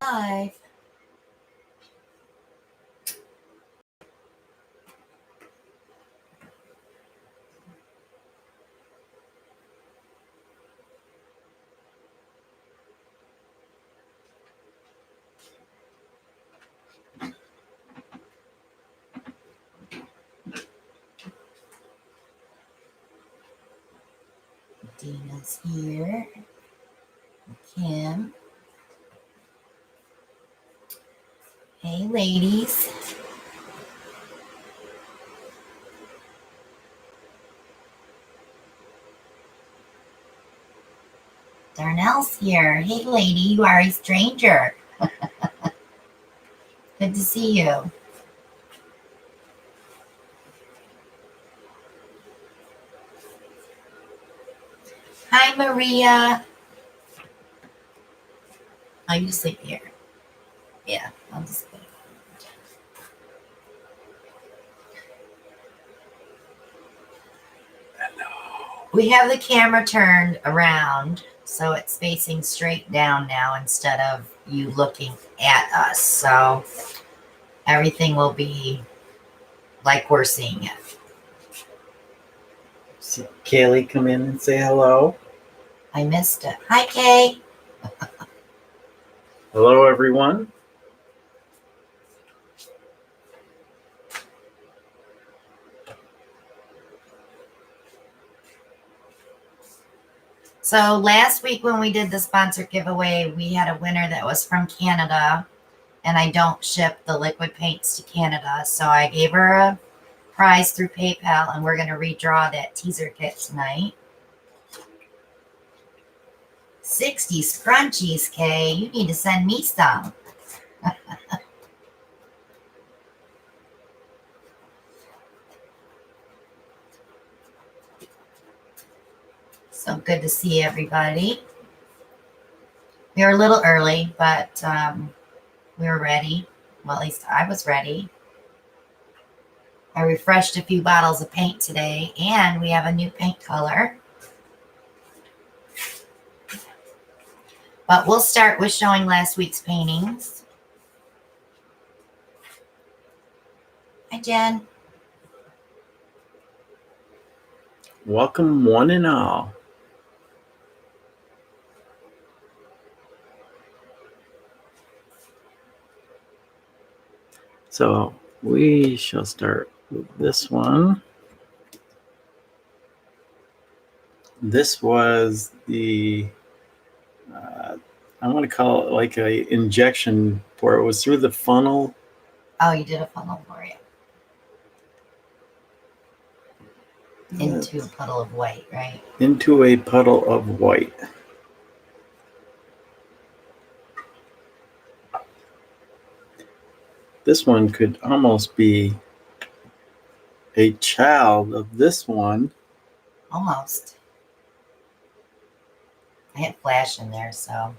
Live. Dina's here. Kim. Hey, ladies. Darnell's here. Hey, lady, you are a stranger. Good to see you. Hi, Maria. Oh, you sleep here. Yeah, I'll just go. Hello. We have the camera turned around, so it's facing straight down now instead of you looking at us. So everything will be like we're seeing it. So Kaylee, come in and say hello. I missed it. Hi, Kay. Hello, everyone. So last week when we did the sponsor giveaway, we had a winner that was from Canada, and I don't ship the liquid paints to Canada. So I gave her a prize through PayPal, and we're going to redraw that teaser kit tonight. 60 scrunchies, Kay. You need to send me some. So good to see everybody. We were a little early, but we were ready. Well, at least I was ready. I refreshed a few bottles of paint today, and we have a new paint color. But we'll start with showing last week's paintings. Hi, Jen. Welcome, one and all. So we shall start with this one. This was the, I want to call it like a injection pour. It was through the funnel. Oh, you did a funnel for you. Into a puddle of white, right? Into a puddle of white. This one could almost be a child of this one. Almost. I had flash in there, so.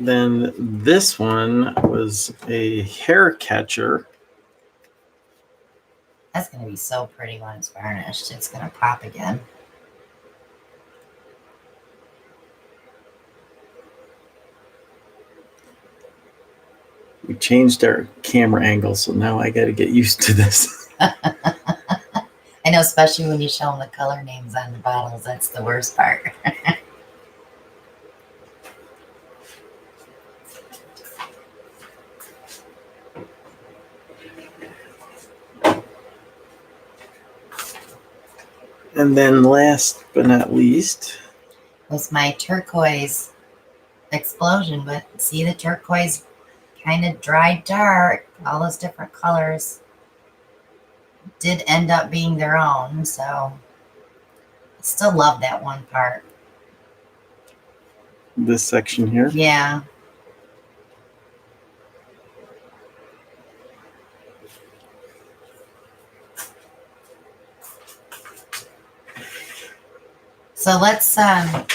Then this one was a hair catcher. That's going to be so pretty when it's varnished. It's going to pop again. We changed our camera angle, so now I got to get used to this. I know, especially when you show them the color names on the bottles. That's the worst part. And then last but not least was my turquoise explosion. But see, the turquoise kind of dried dark. All those different colors did end up being their own. So I still love that one part. This section here. Yeah. So let's, I'll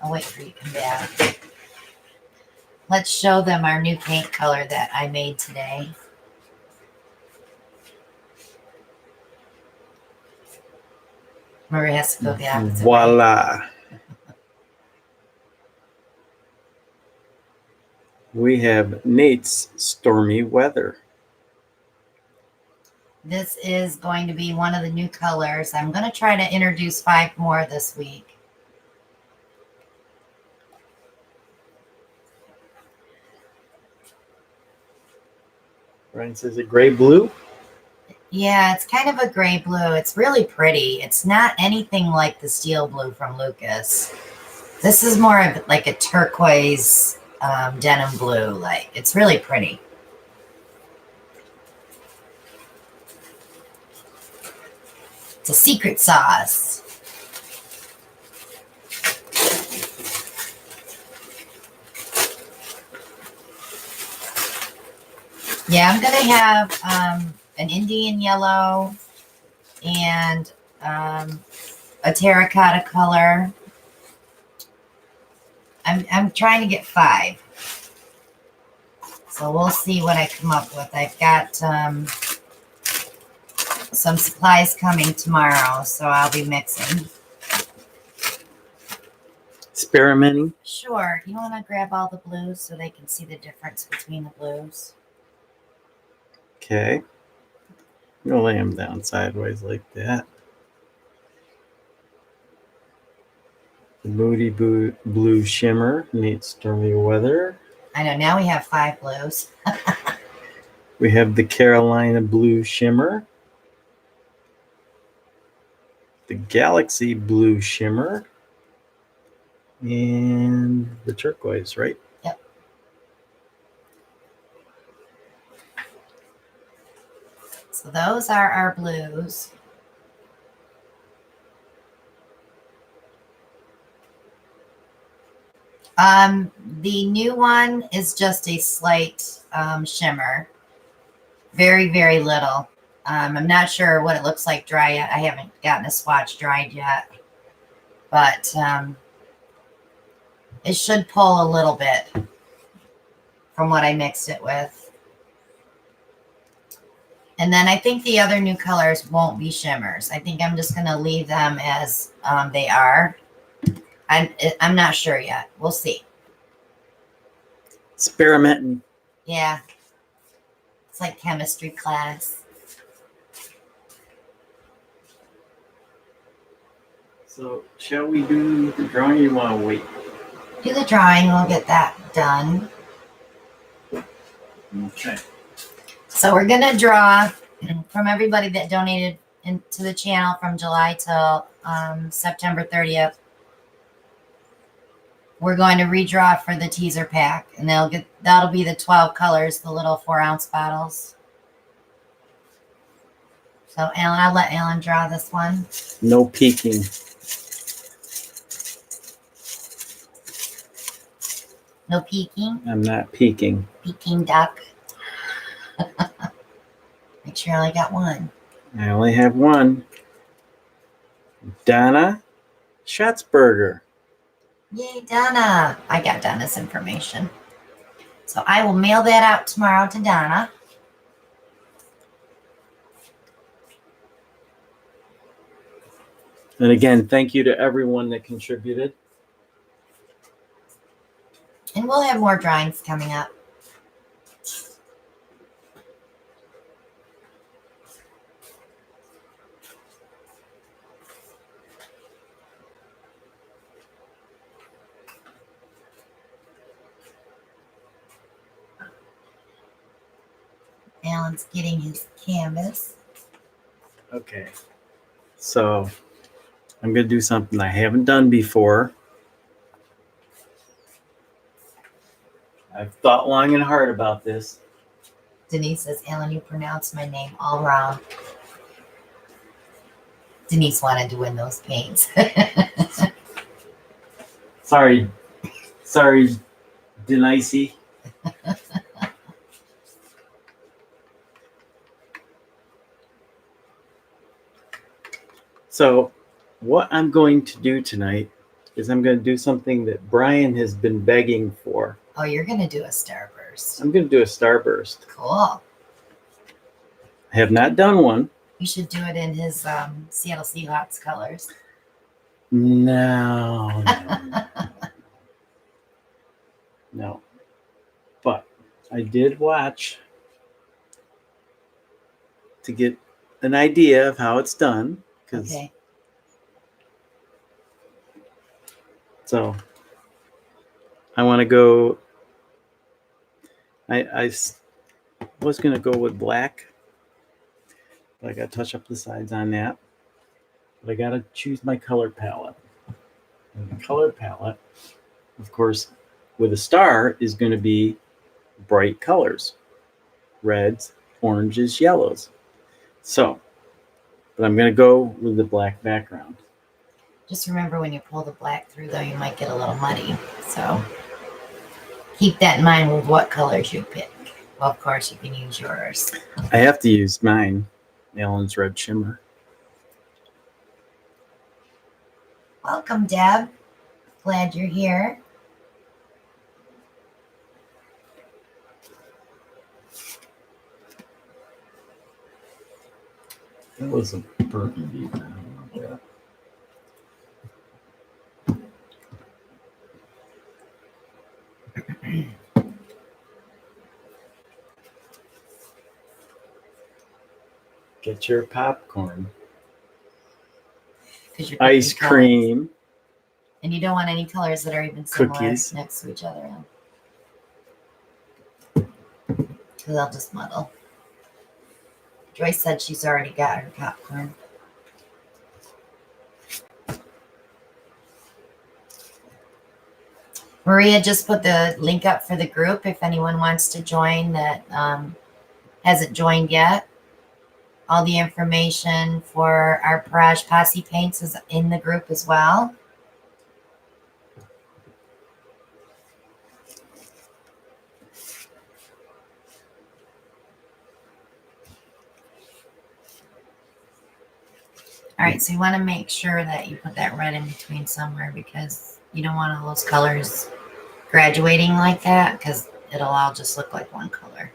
wait for you to come back. Let's show them our new paint color that I made today. Maria has to go the opposite way. Voila. We have Nate's Stormy Weather. This is going to be one of the new colors. I'm going to try to introduce 5 more this week. Ryan says a gray blue. Yeah, it's kind of a gray blue. It's really pretty. It's not anything like the steel blue from Lucas. This is more of like a turquoise denim blue. Like, it's really pretty. It's a secret sauce. Yeah, I'm going to have an Indian yellow and a terracotta color. I'm trying to get 5. So we'll see what I come up with. I've got some supplies coming tomorrow, so I'll be mixing. Experimenting. Sure. You want to grab all the blues so they can see the difference between the blues? Okay. I'm going to lay them down sideways like that. The Moody Blue Shimmer, Nate's Stormy Weather. I know, now we have 5 blues. We have the Carolina Blue Shimmer. The Galaxy Blue Shimmer. And the turquoise, right? Yep. So those are our blues. The new one is just a slight shimmer. Very, very little. I'm not sure what it looks like dry yet. I haven't gotten a swatch dried yet. But it should pull a little bit from what I mixed it with. And then I think the other new colors won't be shimmers. I think I'm just going to leave them as they are. I'm not sure yet. We'll see. Experimenting. Yeah. It's like chemistry class. So, shall we do the drawing or you want to wait? Do the drawing. We'll get that done. Okay. So we're going to draw from everybody that donated into the channel from July till September 30th. We're going to redraw for the teaser pack, and that'll be the 12 colors, the little 4-ounce bottles. So Alan, I'll let Alan draw this one. No peeking. No peeking. I'm not peeking. Peking duck. Make sure I only got one. I only have one. Donna Schatzberger. Yay, Donna. I got Donna's information. So I will mail that out tomorrow to Donna. And again, thank you to everyone that contributed. And we'll have more drawings coming up. Alan's getting his canvas. Okay. So I'm going to do something I haven't done before. I've thought long and hard about this. Denise says, Alan, you pronounced my name all wrong. Denise wanted to win those paints. Sorry, Denise. So what I'm going to do tonight is I'm going to do something that Brian has been begging for. Oh, you're going to do a starburst. I'm going to do a starburst. Cool. I have not done one. You should do it in his Seattle Seahawks colors. No. No. But I did watch to get an idea of how it's done. Okay. So I want to go. I was going to go with black, but I got to touch up the sides on that. But I got to choose my color palette. And the color palette, of course, with a star is going to be bright colors, reds, oranges, yellows. So, but I'm going to go with the black background. Just remember when you pull the black through, though, you might get a little muddy. So keep that in mind with what colors you pick. Well, of course, you can use yours. I have to use mine, Allen's Red Shimmer. Welcome, Deb. Glad you're here. That was a burgundy. Yeah. Get your popcorn. Ice cream. And you don't want any colors that are even similar Cookies. next to each other. Because they'll just muddle. Joyce said she's already got her popcorn. Maria just put the link up for the group if anyone wants to join that hasn't joined yet. All the information for our Parage Posse paints is in the group as well. All right, so you want to make sure that you put that red in between somewhere because you don't want all those colors graduating like that because it'll all just look like one color.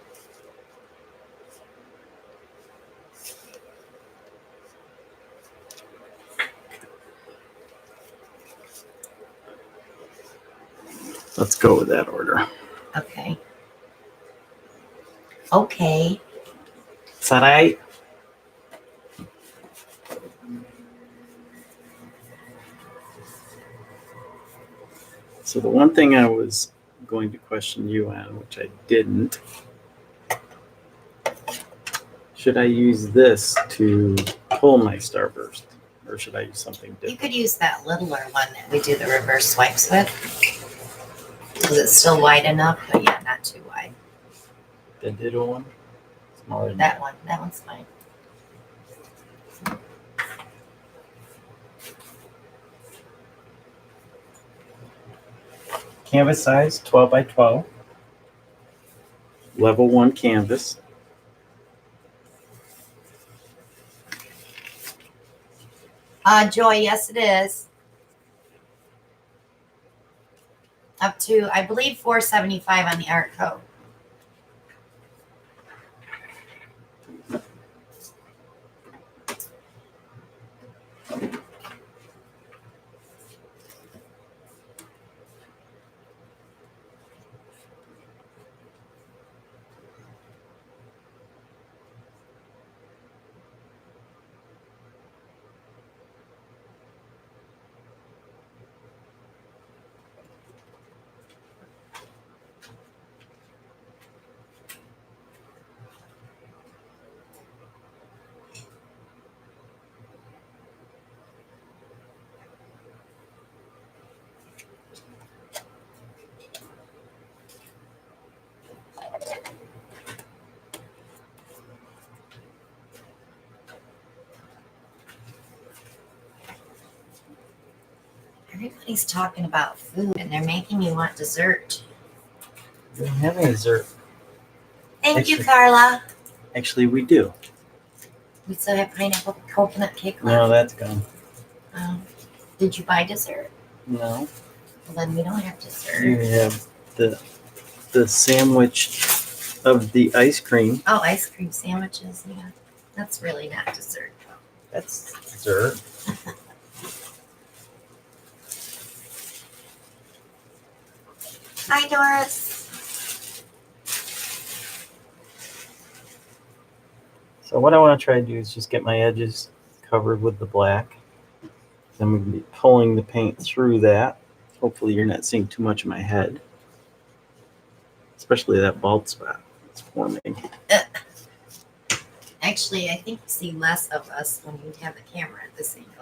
Let's go with that order. Okay. Okay. Is that right? So the one thing I was going to question you on, which I didn't, should I use this to pull my starburst, or should I use something different? You could use that littler one that we do the reverse swipes with. Because it's still wide enough, but yeah, not too wide. The ditto one? Smaller than That one. That one's fine. Canvas size, 12 by 12. Level 1 canvas. Joy, yes, it is. Up to, I believe, $4.75 on the art code. Everybody's talking about food and they're making me want dessert. We don't have any dessert. Thank you, Carla. Actually, we do. We still have pineapple coconut cake left. No, that's gone. Did you buy dessert? No. Well, then we don't have You dessert. have the sandwich of the ice cream. Oh, ice cream sandwiches. Yeah, that's really not dessert. That's dessert. Hi, Doris. So what I want to try to do is just get my edges covered with the black. Then we're going to be pulling the paint through that. Hopefully you're not seeing too much of my head, especially that bald spot that's forming. Actually, I think you see less of us when you have the camera at this angle.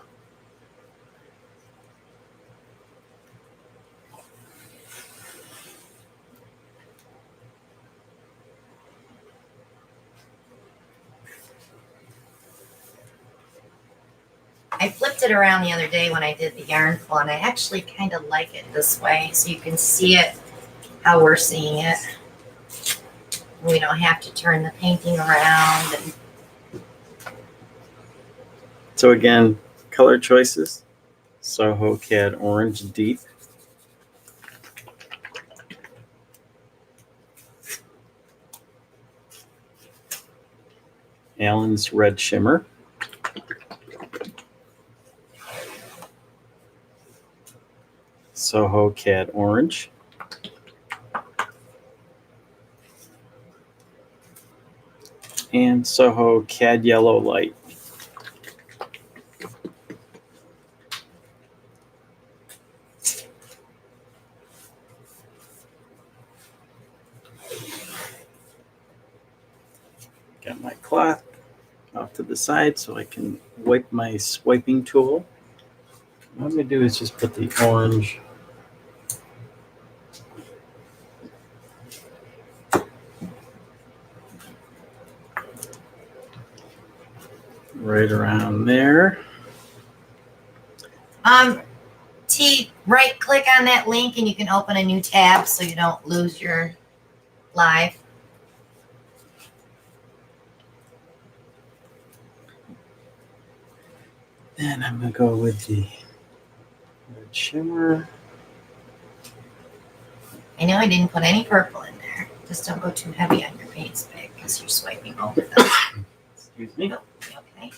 I flipped it around the other day when I did the yarn pull, and I actually kind of like it this way, so you can see it how we're seeing it. We don't have to turn the painting around. And So again, color choices: Soho Cad Orange Deep, Allen's Red Shimmer, Soho Cad Orange, and Soho Cad Yellow Light. Got my cloth off to the side so I can wipe my swiping tool. What I'm going to do is just put the orange right around there. T, right click on that link and you can open a new tab so you don't lose your live. Then I'm going to go with the red shimmer. I know I didn't put any purple in there. Just don't go too heavy on your paint stick because you're swiping over them. Excuse me. Oh, okay.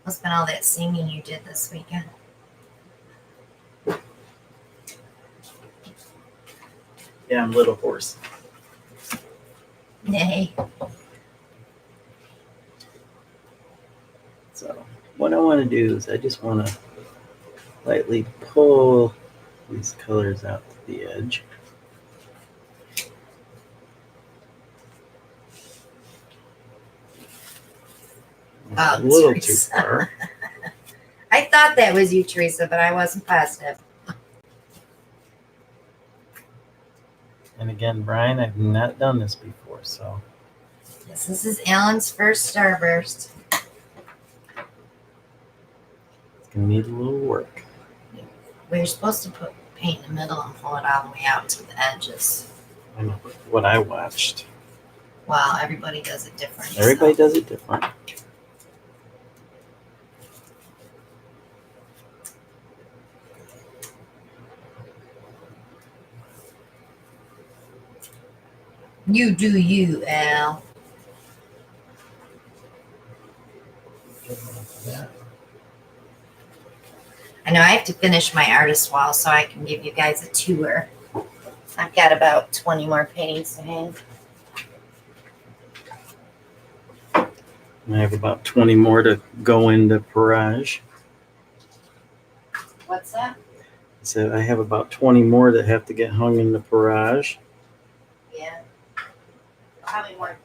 What's been all that singing you did this weekend? Yeah, I'm Little Horse. Nay. So what I want to do is I just want to lightly pull these colors out to the edge. Oh, A little too Teresa. far. I thought that was you, Teresa, but I wasn't positive. And again, Brian, I've not done this before, so Yes, this is Alan's first Starburst. it's gonna need a little work. We're supposed to put paint in the middle and pull it all the way out to the edges. I know what I watched. Well, everybody does it different. Everybody so. does it different. You do you, Al. I know I have to finish my artist wall so I can give you guys a tour. I've got about 20 more paintings to hang. I have about 20 more to go into Parage. What's that? I said I have about 20 more that have to get hung in the Parage. Yeah. Probably more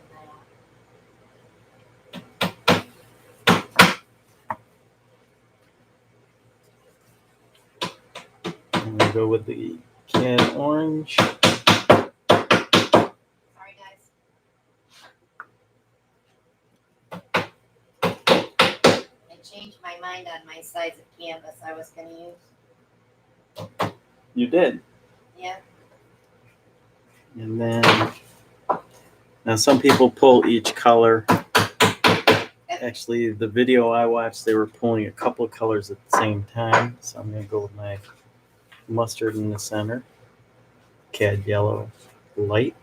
I'm gonna go with the Cad Orange. Sorry, guys. I changed my mind on my size of canvas I was going to use. You did. Yeah. And then now some people pull each color. That's Actually, the video I watched, they were pulling a couple of colors at the same time. So I'm going to go with my mustard in the center, cad yellow light.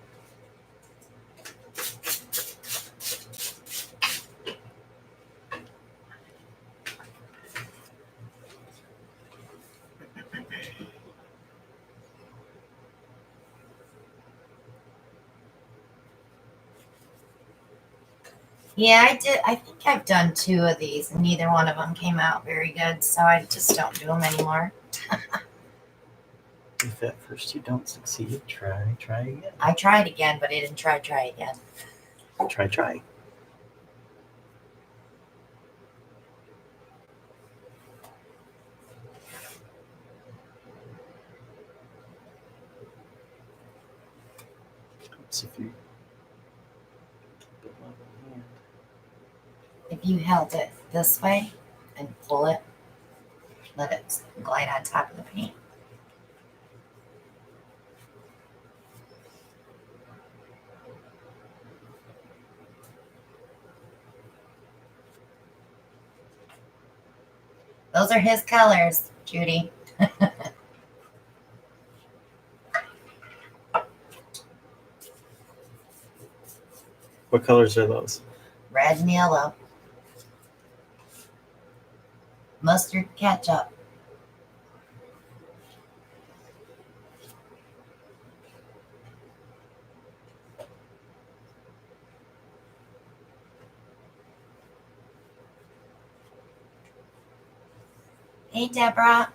Yeah, I did. I think I've done 2 of these, and neither one of them came out very good, so I just don't do them anymore. If at first you don't succeed, try again. I tried again, but I didn't try again. Try. Oops, if you keep it level hand. If you held it this way and pull it, let it glide on top of the paint. Those are his colors, Judy. What colors are those? Red and yellow. Mustard ketchup. Hey, Deborah.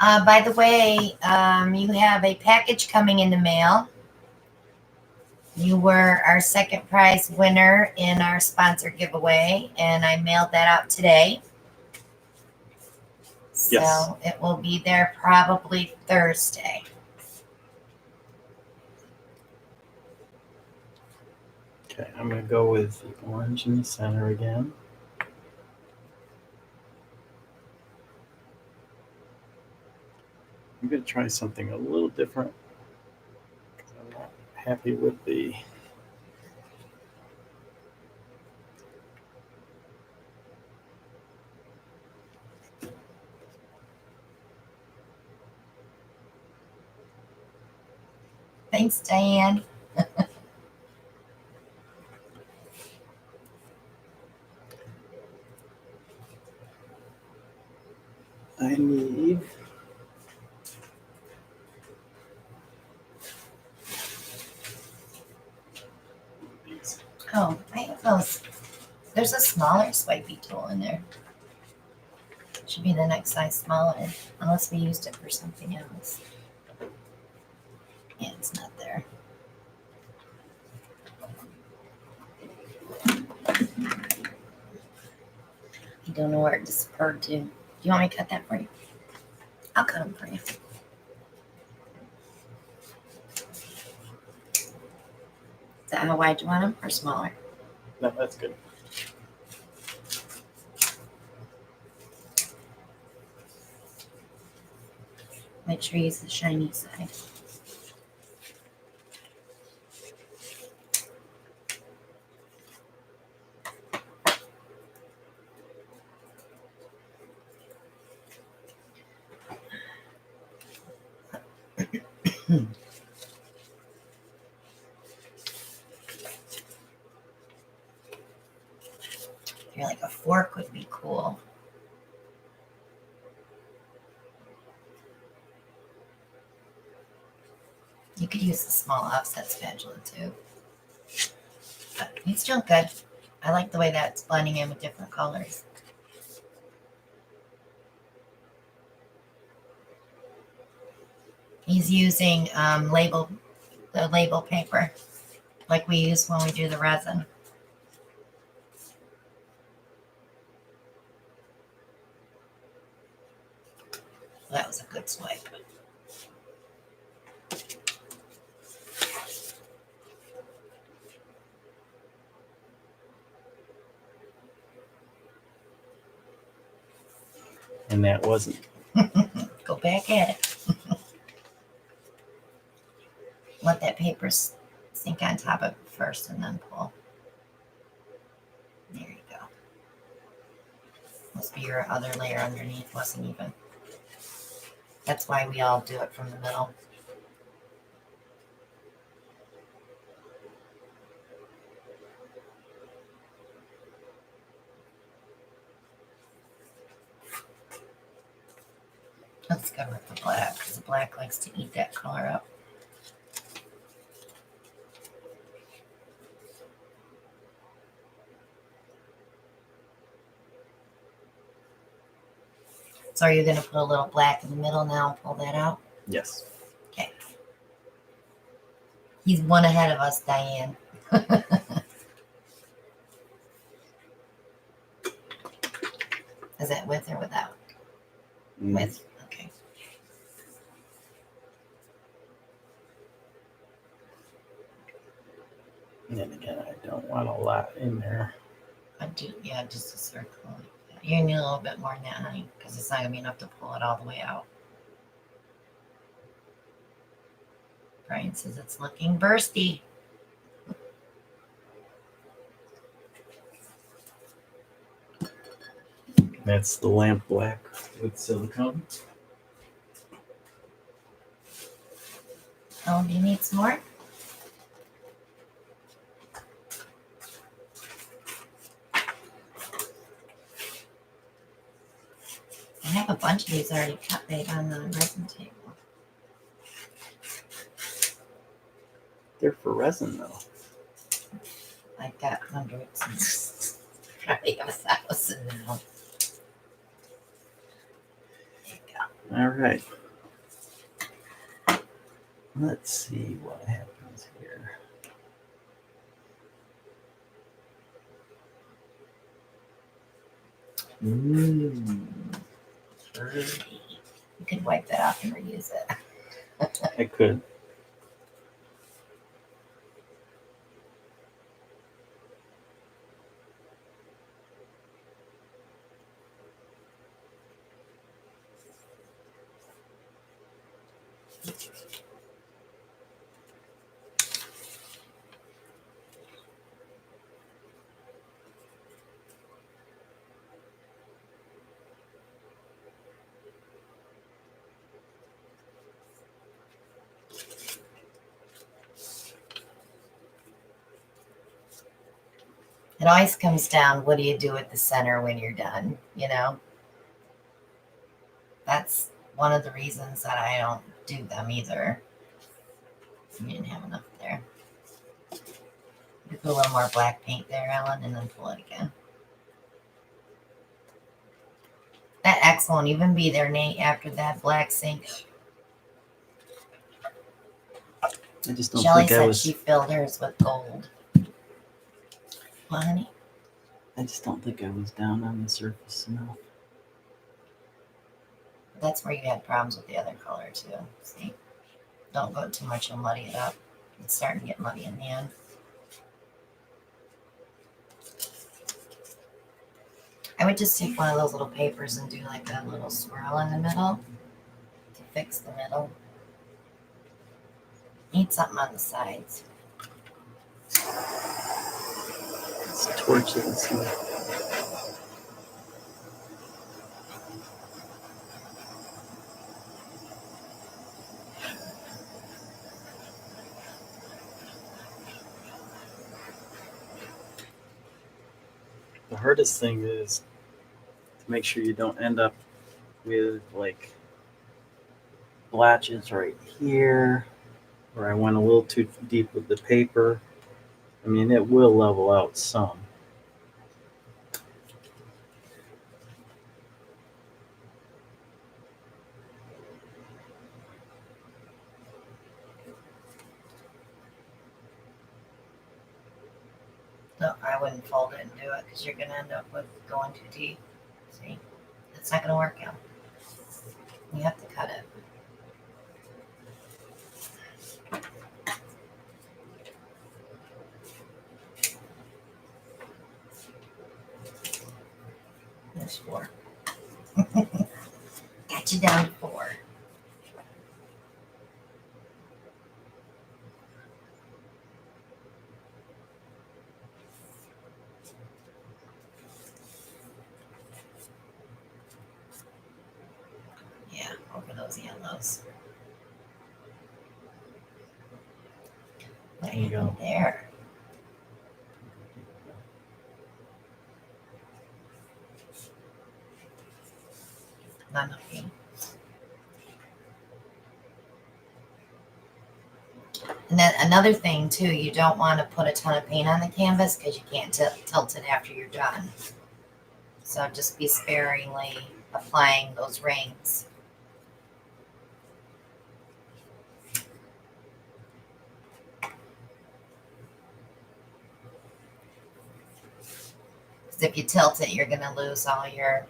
By the way, you have a package coming in the mail. You were our second prize winner in our sponsor giveaway, and I mailed that out today. So Yes. it will be there probably Thursday. Okay, I'm going to go with the orange in the center again. I'm going to try something a little different because I'm not happy with the Thanks, Diane. I need these. Oh, I have those. There's a smaller swipey tool in there. Should be the next size smaller, unless we used it for something else. Yeah, it's not there. I don't know where it dispersed to. Do you want me to cut that for you? I'll cut them for you. Is that how wide you want them, or smaller? No, that's good. Make sure you use the shiny side. I feel like a fork would be cool. You could use the small offset spatula too. But it's still good. I like the way that's blending in with different colors. He's using the label paper like we use when we do the resin. That was a good swipe. And that wasn't. Go back at it. Let that paper sink on top of it first and then pull. There you go. supposed to be your other layer underneath wasn't even. That's why we all do it from the middle. Let's go with the black because the black likes to eat that color up. So are you going to put a little black in the middle now and pull that out? Yes. Okay. He's one ahead of us, Diane. Is that with or without? With. Okay. And then again, I don't want a lot in there. I do, yeah, just a circle like that. You need a little bit more than that, honey, because it's not going to be enough to pull it all the way out. Brian says it's looking bursty. That's the lamp black with silicone. Oh, do you need some more? I have a bunch of these already cut made on the resin table. They're for resin though. I've got hundreds and probably have 1,000 now. There you go. All right. Let's see what happens here. Pretty. You could wipe that off and reuse it. I could. It always comes down, what do you do at the center when you're done, you know? That's one of the reasons that I don't do them either. You didn't have enough there. You put a little more black paint there, Ellen, and then pull it again. That X won't even be there, Nate, after that black sink. I just don't Shelly think I said was. she filled hers with gold. Well, honey, I just don't think I was down on the surface enough. that's where you had problems with the other color too. See, don't go too much, you'll muddy it up. It's starting to get muddy in the end. I would just take one of those little papers and do like a little swirl in the middle to fix the middle. Need something on the sides. Let's torch it and see. The hardest thing is to make sure you don't end up with like blotches right here, where I went a little too deep with the paper. I mean, it will level out some. No, I wouldn't fold it and do it because you're going to end up with going too deep. See, it's not going to work out. You have to cut it. There's 4. Got you down to 4. those yellows. There you go. There. Not enough paint. And then another thing too, you don't want to put a ton of paint on the canvas because you can't tilt it after you're done. So just be sparingly applying those rings. Because if you tilt it, you're going to lose all your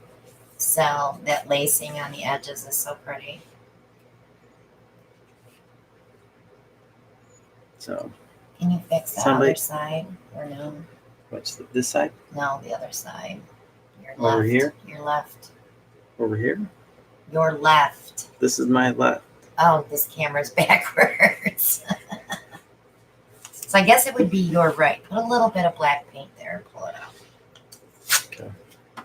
cell. That lacing on the edges is so pretty. So, Can you fix the other side or no? what's this side? No, the other side. Your left. Over here? Your left. Over here? Your left. This is my left. Oh, this camera's backwards. So I guess it would be your right. Put a little bit of black paint there and pull it out. Okay. I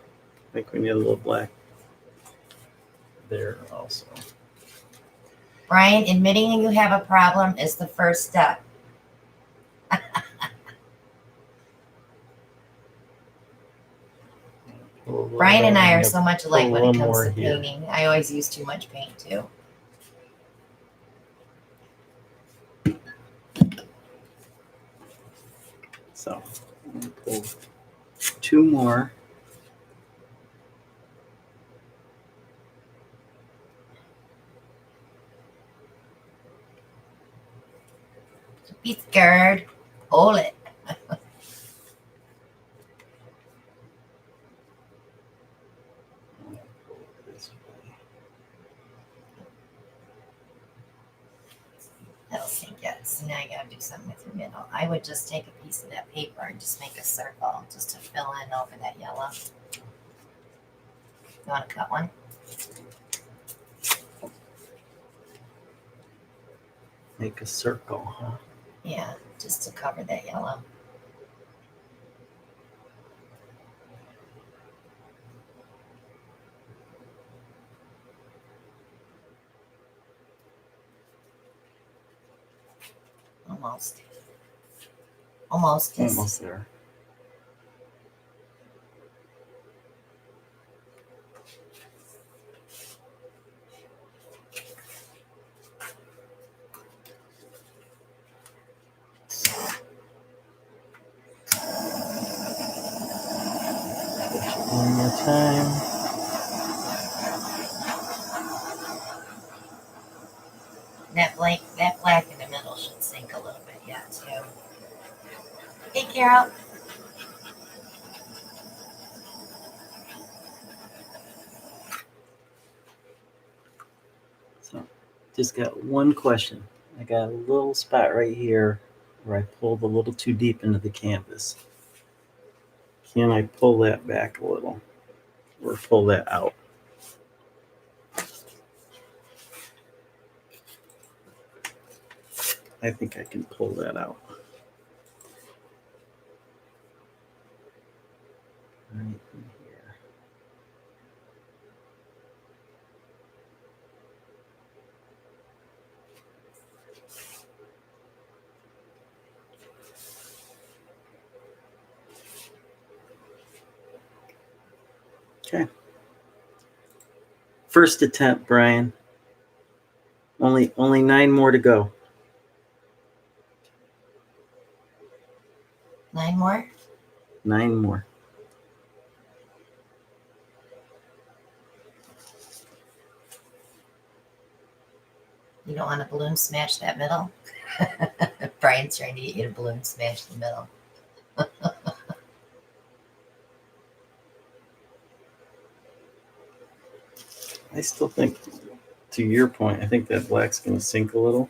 think we need a little black there also. Brian, admitting you have a problem is the first step. Brian and I are so much alike when it comes to painting. I always use too much paint too. So I'm going to pull 2 more. Be scared. Hold it. That'll sink it. So now you gotta do something with your middle. I would just take a piece of that paper and just make a circle just to fill in over that yellow. You want to cut one? Make a circle, huh? Yeah, just to cover that yellow. Almost. Almost. Almost there. One more time. That black in the middle should sink a little bit yet too. Hey, Carol. So, just got one question. I got a little spot right here where I pulled a little too deep into the canvas. Can I pull that back a little or pull that out? I think I can pull that out. Right in here. Okay. First attempt, Brian. Only 9 more to go. 9 more? 9 more. You don't want to balloon smash that middle? Brian's trying to get you to balloon smash the middle. I still think, to your point, I think that black's going to sink a little.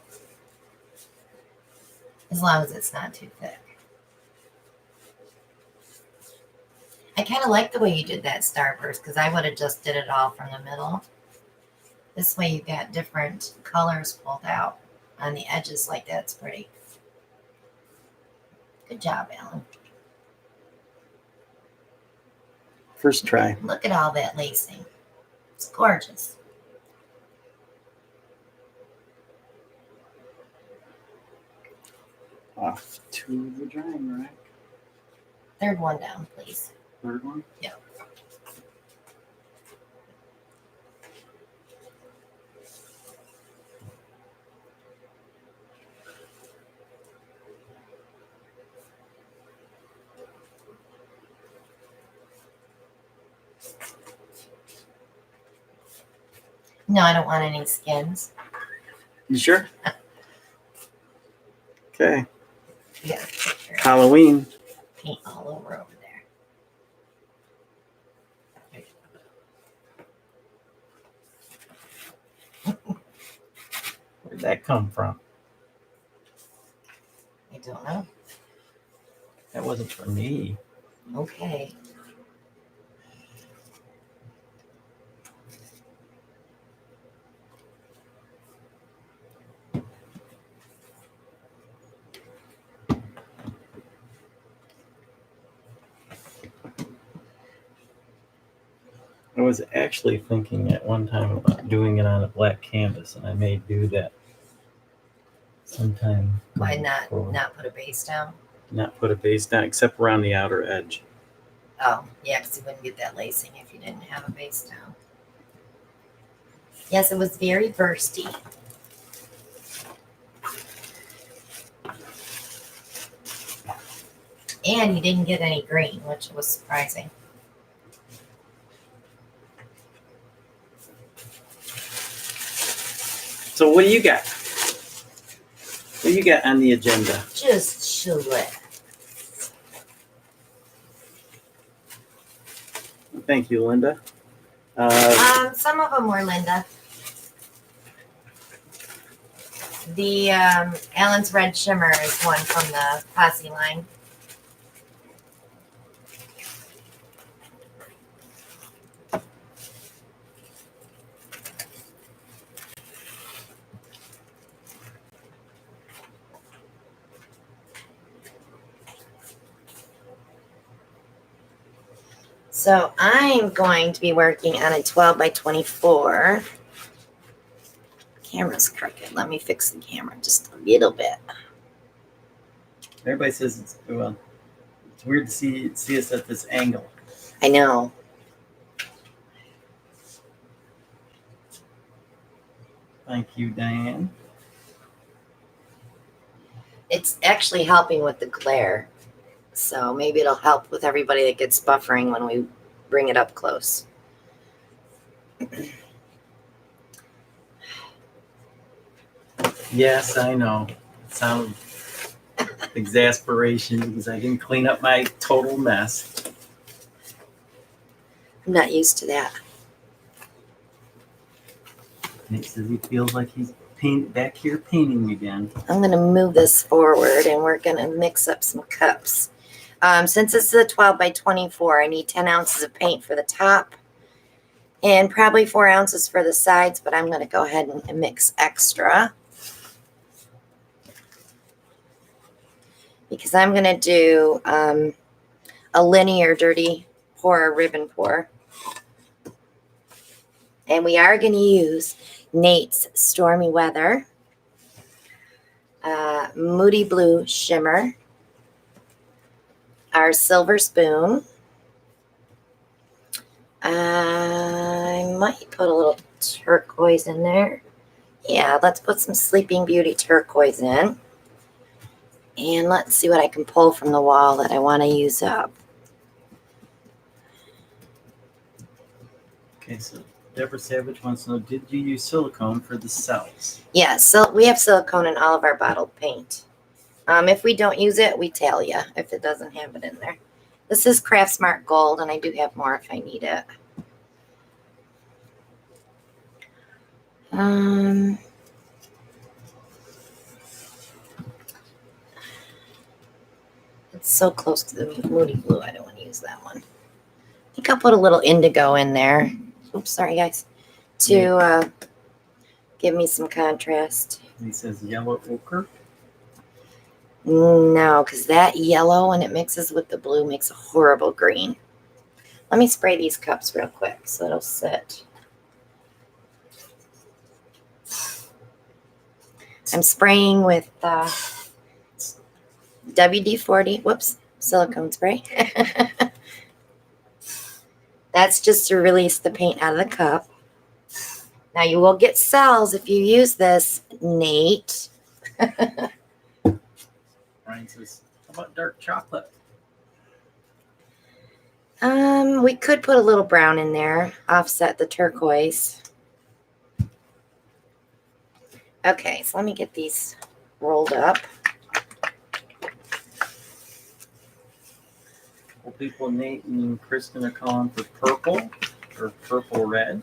As long as it's not too thick. I kind of like the way you did that starburst because I would have just did it all from the middle. This way you got different colors pulled out on the edges like that. It's pretty. Good job, Alan. First try. Look at all that lacing. It's gorgeous. off to the drying rack. Third one down, please. Third one? Yeah. No, I don't want any skins. You sure? Okay. Yeah, picture Halloween. paint all over there. Where'd that come from? I don't know. That wasn't for me. Okay. I was actually thinking at one time about doing it on a black canvas, and I may do that sometime. Why going not forward. not put a base down? Not put a base down, except around the outer edge. Oh, yeah, because you wouldn't get that lacing if you didn't have a base down. Yes, it was very bursty. And you didn't get any green, which was surprising. So what do you got? What do you got on the agenda? Just chill-it. Thank you, Linda. Some of them were Linda. The Allen's Red Shimmer is one from the Posse line. So I'm going to be working on a 12 by 24. Camera's crooked. Let me fix the camera just a little bit. Everybody says it's weird to see us at this angle. I know. Thank you, Diane. It's actually helping with the glare. So maybe it'll help with everybody that gets buffering when we bring it up close. Yes, I know. Sound exasperation because I didn't clean up my total mess. I'm not used to that. Nate says he feels like he's back here painting again. I'm going to move this forward and we're going to mix up some cups. Since this is a 12 by 24, I need 10 ounces of paint for the top and probably 4 ounces for the sides, but I'm going to go ahead and mix extra because I'm going to do a linear dirty pour, a ribbon pour. And we are going to use Nate's Stormy Weather, Moody Blue Shimmer, our Silver Spoon. I might put a little turquoise in there. Yeah, let's put some Sleeping Beauty turquoise in. And let's see what I can pull from the wall that I want to use up. Okay, so Deborah Savage wants to know, did you use silicone for the cells? Yeah, so we have silicone in all of our bottled paint. If we don't use it, we tell you if it doesn't have it in there. This is Craft Smart Gold, and I do have more if I need it. It's so close to the Moody Blue, I don't want to use that one. I think I'll put a little indigo in there. Oops, sorry guys. To give me some contrast. He says yellow ochre. No, because that yellow, when it mixes with the blue, makes a horrible green. Let me spray these cups real quick so it'll sit. I'm spraying with WD-40, whoops, silicone spray. That's just to release the paint out of the cup. Now you will get cells if you use this, Nate. Ryan says, how about dark chocolate? We could put a little brown in there, offset the turquoise. Okay, so let me get these rolled up. Well, people, Nate and Kristen are calling for purple or purple red.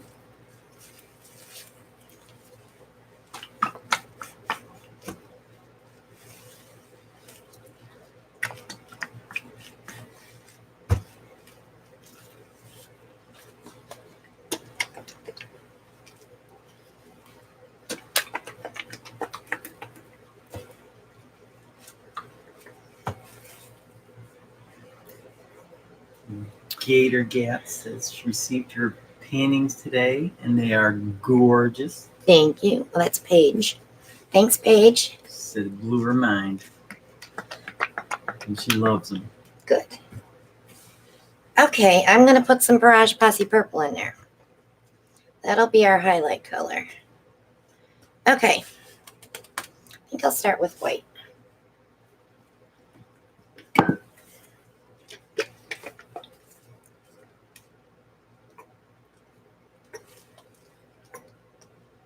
Gator Gat says she received her paintings today and they are gorgeous. Thank you. Well, that's Paige. Thanks, Paige. Said it blew her mind. And she loves them. Good. Okay, I'm going to put some Barrage Posse Purple in there. That'll be our highlight color. Okay. I think I'll start with white.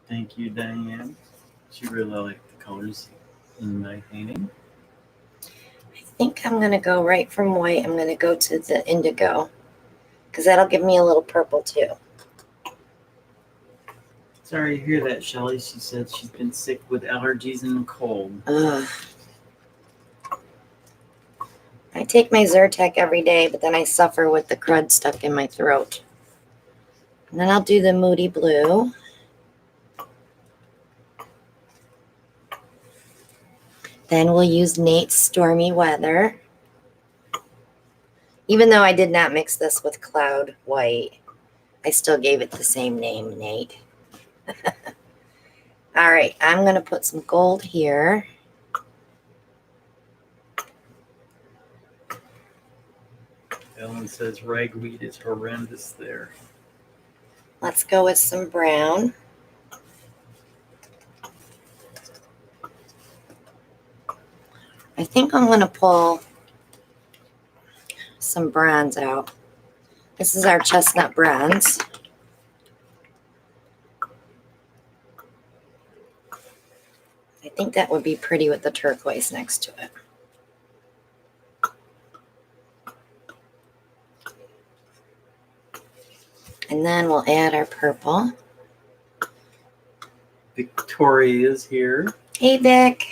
Thank you, Diane. She really liked the colors in my painting. I think I'm going to go right from white. I'm going to go to the indigo because that'll give me a little purple too. Sorry to hear that, Shelly. She said she's been sick with allergies and cold. Ugh. I take my Zyrtec every day, but then I suffer with the crud stuck in my throat. And then I'll do the Moody Blue. Then we'll use Nate's Stormy Weather. Even though I did not mix this with Cloud White, I still gave it the same name, Nate. All right, I'm going to put some gold here. Ellen says ragweed is horrendous there. Let's go with some brown. I think I'm going to pull some bronze out. This is our chestnut bronze. I think that would be pretty with the turquoise next to it. And then we'll add our purple. Victoria is here. Hey, Vic.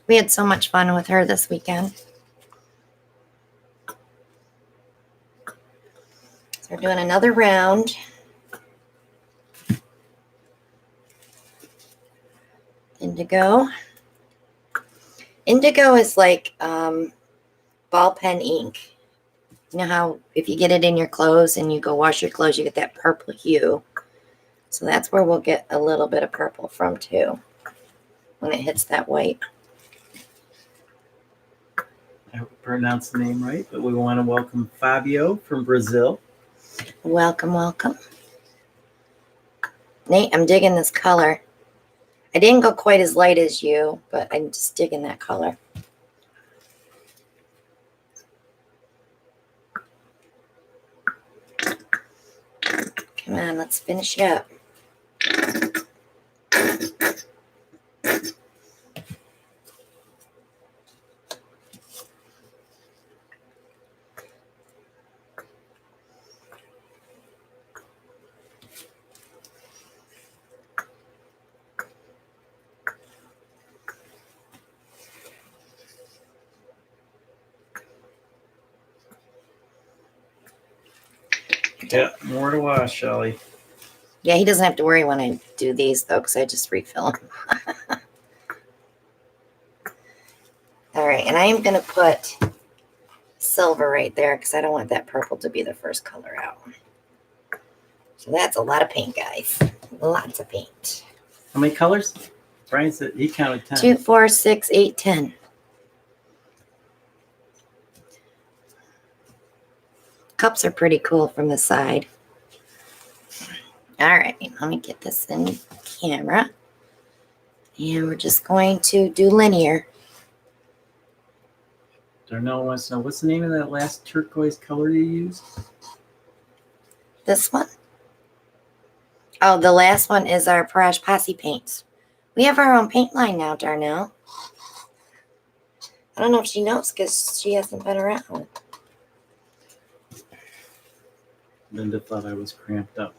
We had so much fun with her this weekend. So we're doing another round. Indigo. Indigo is like ball pen ink. You know how if you get it in your clothes and you go wash your clothes, you get that purple hue. So that's where we'll get a little bit of purple from too when it hits that white. I hope I pronounced the name right, but we want to welcome Fabio from Brazil. Welcome, welcome. Nate, I'm digging this color. I didn't go quite as light as you, but I'm just digging that color. Come on, let's finish it up. Yeah, more to wash, Shelly. Yeah, he doesn't have to worry when I do these, though, because I just refill them. All right, and I am going to put silver right there because I don't want that purple to be the first color out. So that's a lot of paint, guys. Lots of paint. How many colors? Brian said he counted 10. 2, 4, 6, 8, 10. Cups are pretty cool from the side. All right, let me get this in the camera. And we're just going to do linear. Darnell wants to know, what's the name of that last turquoise color you used? This one. Oh, the last one is our Parage Posse paints. We have our own paint line now, Darnell. I don't know if she knows because she hasn't been around. Linda thought I was cramped up.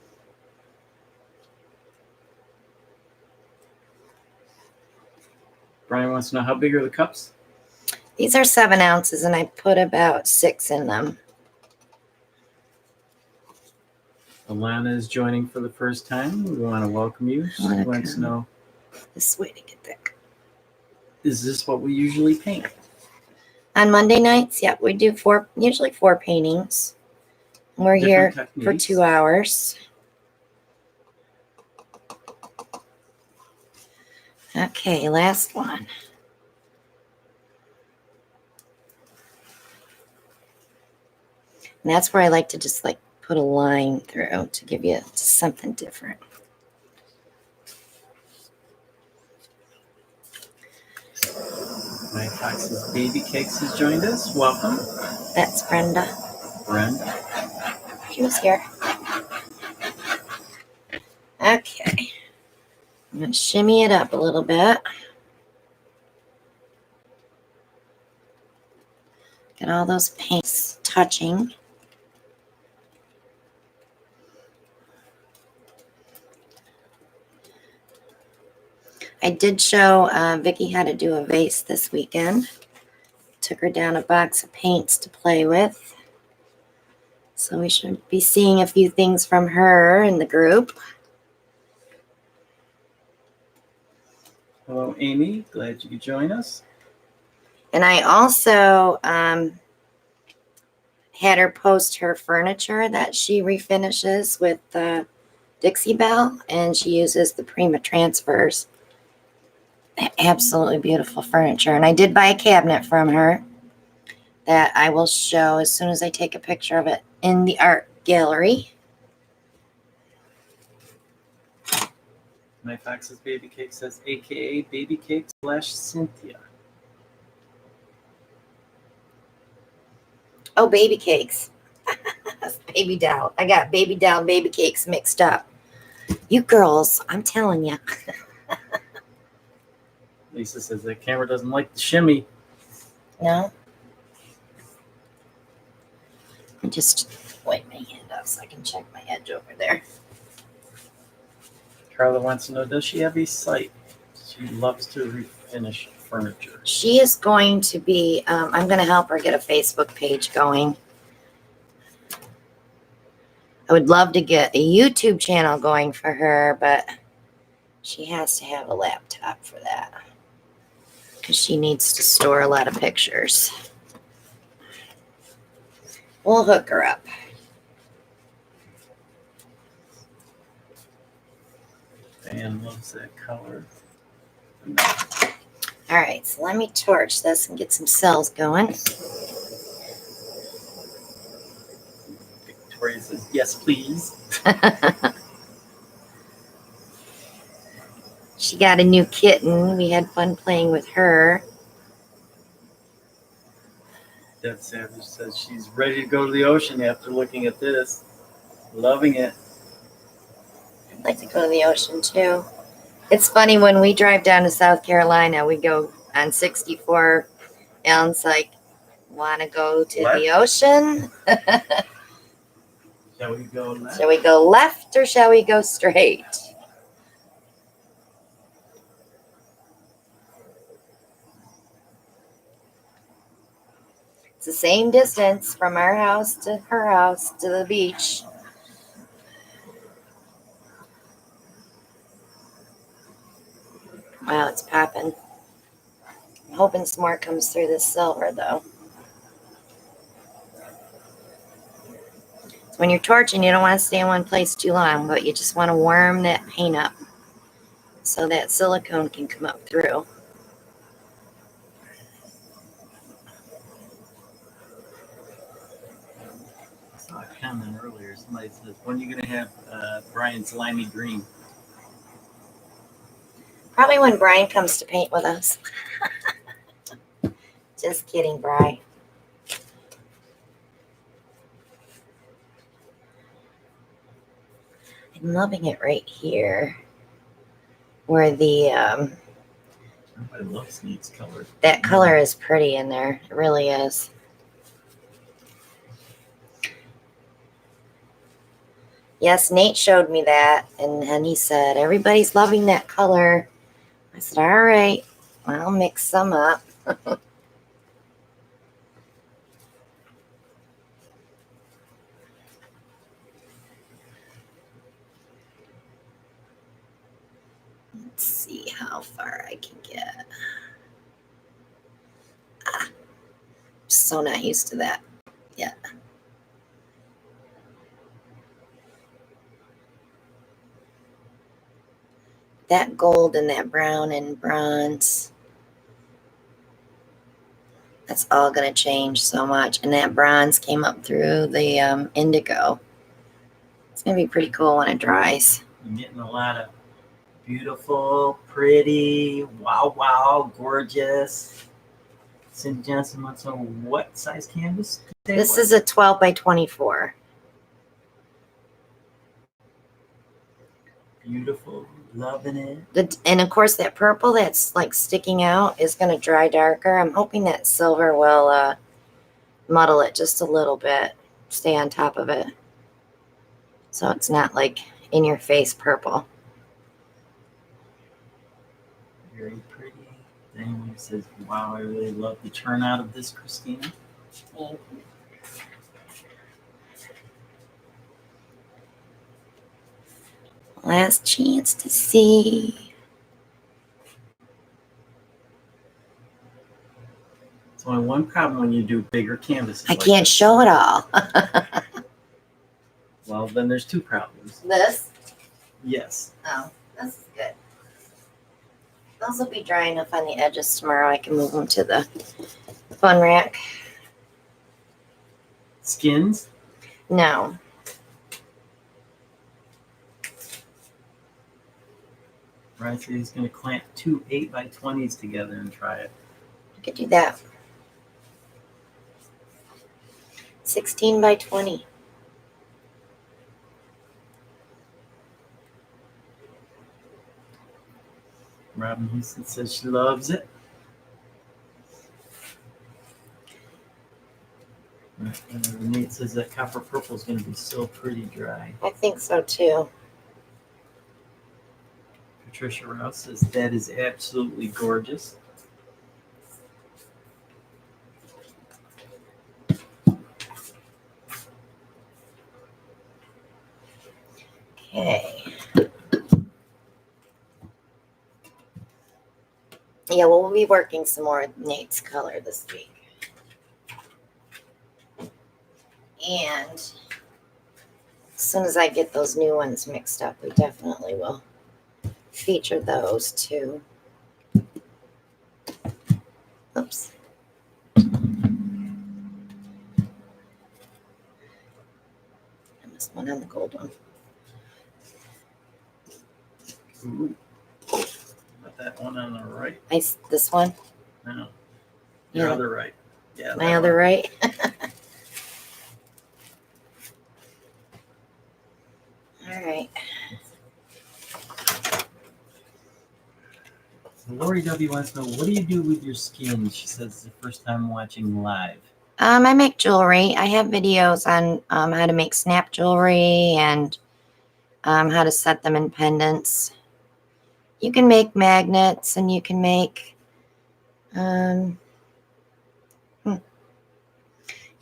Brian wants to know, how big are the cups? These are 7 ounces, and I put about 6 in them. Alana is joining for the first time. We want to welcome you. She wants to know, this way to get there. Is this what we usually paint? On Monday nights, yep, we do usually 4 paintings. We're here for 2 hours. Okay, last one. And that's where I like to just like put a line through to give you something different. My Fox's Baby Cakes has joined us. Welcome. That's Brenda. Brenda. She was here. Okay. I'm going to shimmy it up a little bit. Get all those paints touching. I did show Vicki how to do a vase this weekend. Took her down a box of paints to play with. So we should be seeing a few things from her in the group. Hello, Amy. Glad you could join us. And I also had her post her furniture that she refinishes with Dixie Belle, and she uses the Prima transfers. Absolutely beautiful furniture. And I did buy a cabinet from her that I will show as soon as I take a picture of it in the art gallery. My Fox's Baby Cake says, AKA Baby Cake / Cynthia. Oh, baby cakes. Baby doll. I got baby doll and baby cakes mixed up. You girls, I'm telling you. Lisa says that camera doesn't like the shimmy. No? I just wipe my hand up so I can check my edge over there. Carla wants to know, does she have a site? She loves to refinish furniture. She is going to be, I'm going to help her get a Facebook page going. I would love to get a YouTube channel going for her, but she has to have a laptop for that because she needs to store a lot of pictures. We'll hook her up. Diane loves that color. All right, so let me torch this and get some cells going. Victoria says, yes, please. She got a new kitten. We had fun playing with her. Deb Savage says she's ready to go to the ocean after looking at this. Loving it. I'd like to go to the ocean too. It's funny when we drive down to South Carolina, we go on 64. Alan's like, want to go to the ocean? Shall we go left? Shall we go left or shall we go straight? It's the same distance from our house to her house to the beach. Wow, it's popping. I'm hoping some more comes through this silver, though. So when you're torching, you don't want to stay in one place too long, but you just want to warm that paint up. so that silicone can come up through. I saw a comment earlier. Somebody says, when are you going to have Brian's limey green? Probably when Brian comes to paint with us. Just kidding, Brian. I'm loving it right here where the Everybody loves Nate's color. that color is pretty in there. It really is. Yes, Nate showed me that, and he said, everybody's loving that color. I said, all right, I'll mix some up. Let's see how far I can get. I'm so not used to that yet. That gold and that brown and bronze, that's all going to change so much. And that bronze came up through the indigo. It's going to be pretty cool when it dries. I'm getting a lot of beautiful, pretty, wow, gorgeous. Cindy Johnson wants to know what size canvas? This is a 12 by 24. Beautiful, loving it. And of course, that purple that's like sticking out is going to dry darker. I'm hoping that silver will muddle it just a little bit, stay on top of it. So it's not like in your face purple. Very pretty. Anyone who says, wow, I really love the turnout of this, Christina. Last chance to see. There's only one problem when you do bigger canvases. I can't show it all. Well, then there's two problems. This? Yes. Oh, this is good. Those will be dry enough on the edges tomorrow. I can move them to the fun rack. Skins? No. Right, so he's going to clamp two 8 by 20s together and try it. You could do that. 16 by 20. Robin Houston says she loves it. Nate says that copper purple is going to be so pretty dry. I think so too. Patricia Rouse says that is absolutely gorgeous. Okay. Yeah, well, we'll be working some more of Nate's color this week. And as soon as I get those new ones mixed up, we definitely will feature those too. Oops. I missed one on the gold one. Ooh. About that one on the right? This one? No. Your Yeah. other right. Yeah. My other right? All right. So Lori W wants to know, what do you do with your skins? She says it's the first time watching live. I make jewelry. I have videos on how to make snap jewelry and how to set them in pendants. You can make magnets and you can make, you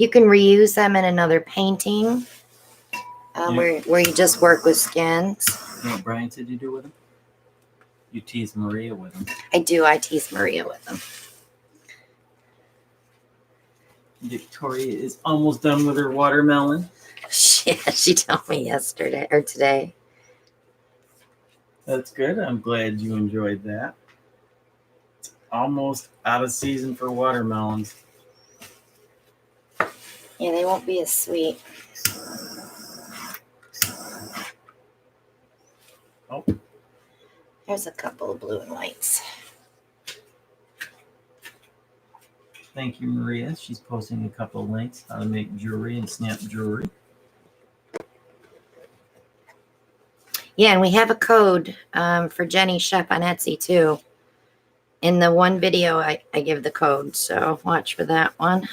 can reuse them in another painting where you just work with skins. You know what Brian said you do with them? You tease Maria with them. I do. I tease Maria with them. Victoria is almost done with her watermelon. She told me yesterday or today. That's good. I'm glad you enjoyed that. It's almost out of season for watermelons. Yeah, they won't be as sweet. Oh, There's a couple of blue and whites. thank you, Maria. She's posting a couple of links how to make jewelry and snap jewelry. Yeah, and we have a code for Jenny Shep on Etsy too. In the one video, I give the code, so watch for that one.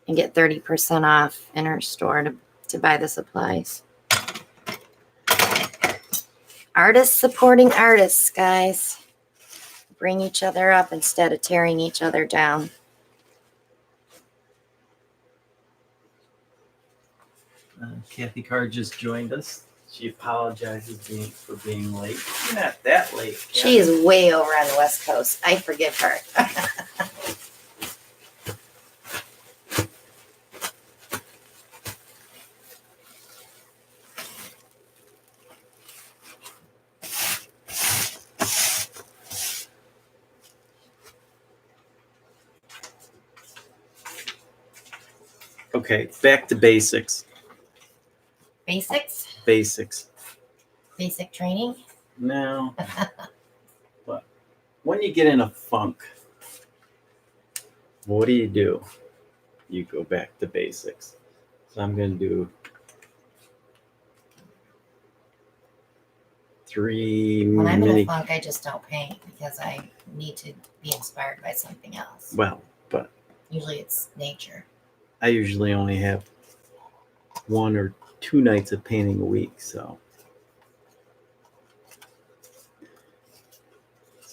And get 30% off in her store to buy the supplies. Artists supporting artists, guys. Bring each other up instead of tearing each other down. Kathy Carr just joined us. She apologizes for being late. You're not that late, Kathy. She is way over on the West Coast. I forgive her. Okay, back to basics. Basics? Basics. Basic training? No. But when you get in a funk, what do? You go back to basics. So I'm going to do 3 When I'm in mini. a funk, I just don't paint because I need to be inspired by something else. Well, but Usually it's nature. I usually only have 1 or 2 nights of painting a week, so.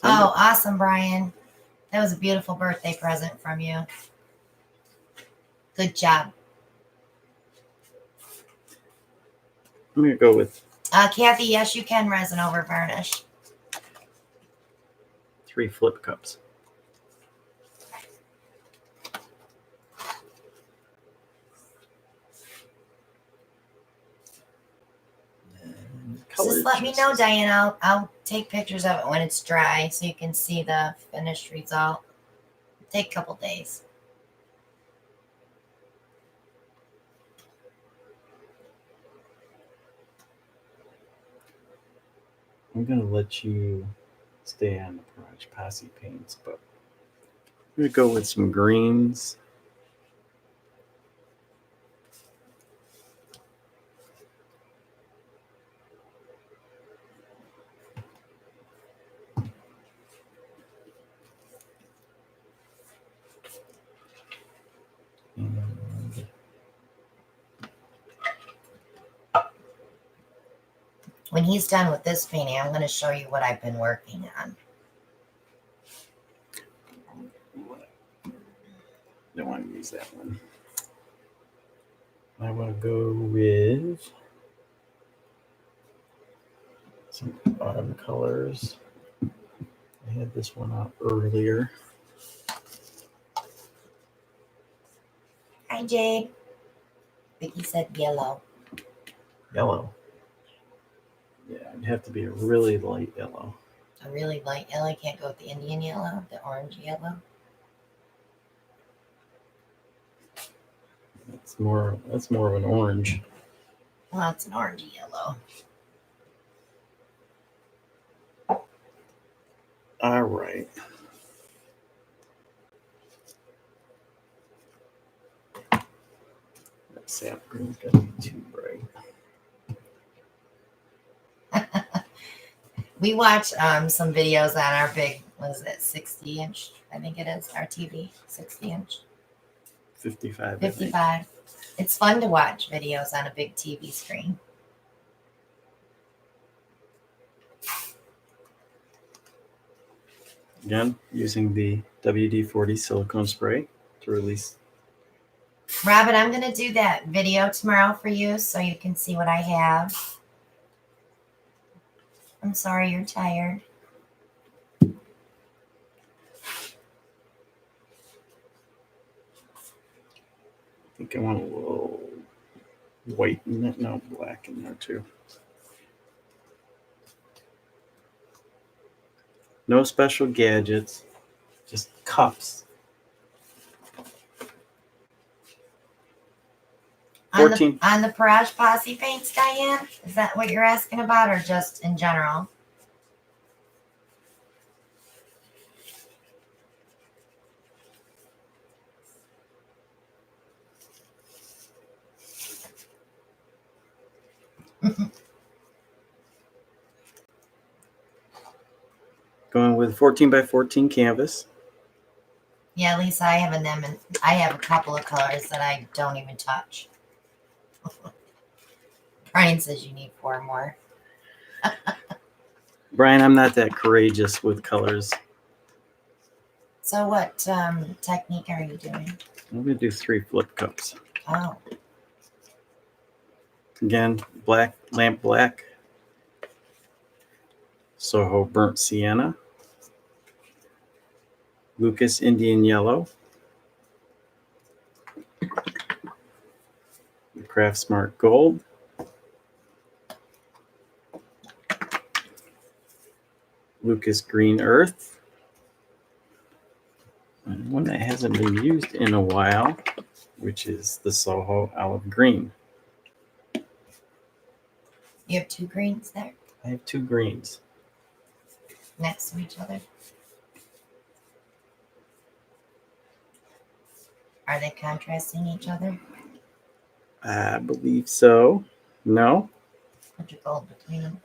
Oh, awesome, Brian. That was a beautiful birthday present from you. Good job. I'm going to go with Kathy, yes, you can resin over varnish. 3 flip cups. Just let me know, Diane. I'll take pictures of it when it's dry so you can see the finished result. It'll take a couple days. I'm going to let you stay on the Garage Posse paints, but I'm going to go with some greens. And When he's done with this painting, I'm going to show you what I've been working on. don't want to use that one. I want to go with some autumn colors. I had this one out earlier. Hi, Jade. Vicky said yellow. Yellow. Yeah, it'd have to be a really light yellow. A really light yellow. I can't go with the Indian yellow, the orange yellow. That's more of an orange. Well, it's an orangey yellow. All right. That sap green's gonna be too bright. We watch some videos on our big, what is it, 60 inch? I think it is, our TV, 60 inch. 55. 55. It's fun to watch videos on a big TV screen. Again, using the WD-40 silicone spray to release. Robin, I'm going to do that video tomorrow for you so you can see what I have. I'm sorry you're tired. I think I want a little white in it. No, black in there too. No special gadgets, just cups. On 14. the Parage Posse paints, Diane? Is that what you're asking about, or just in general? Going with 14 by 14 canvas. Yeah, Lisa, I have I have a couple of colors that I don't even touch. Brian says you need 4 more. Brian, I'm not that courageous with colors. So what technique are you doing? I'm going to do 3 flip cups. Oh, Again, black, lamp black, Soho burnt sienna, Lucas Indian yellow, Craft Smart gold, Lucas green earth, and one that hasn't been used in a while, which is the Soho olive green. you have 2 greens there I have 2 greens. next to each other. Are they contrasting each other? I believe so. No? Put your gold between them.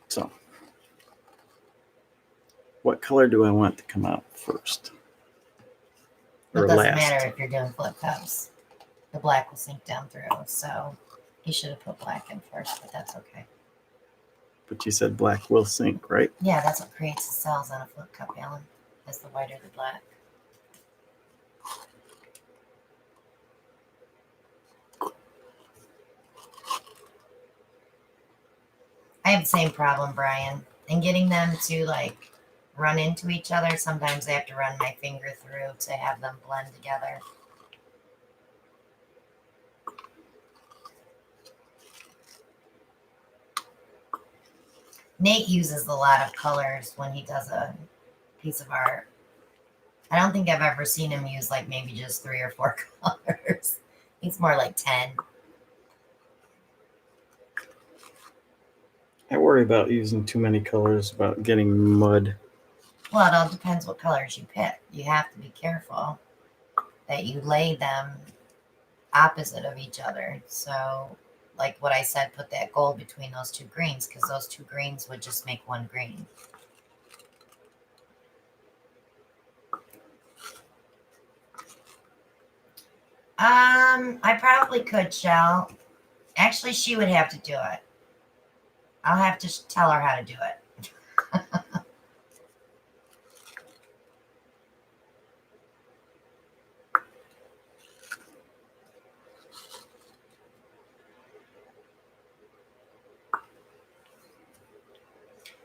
So, what color do I want to come out first? It Or doesn't last? matter if you're doing flip cups. The black will sink down through, so you should have put black in first, but that's okay. But you said black will sink, right? Yeah, that's what creates the cells on a flip cup, Alan. Is the whiter the black. I have the same problem, Brian. And getting them to like run into each other, sometimes I have to run my finger through to have them blend together. Nate uses a lot of colors when he does a piece of art. I don't think I've ever seen him use like maybe just 3 or 4 colors. He's more like 10. I worry about using too many colors, about getting mud. Well, it all depends what colors you pick. You have to be careful that you lay them opposite of each other. So, like what I said, put that gold between those 2 greens because those 2 greens would just make 1 green. I probably could, Shell. Actually, she would have to do it. I'll have to tell her how to do it.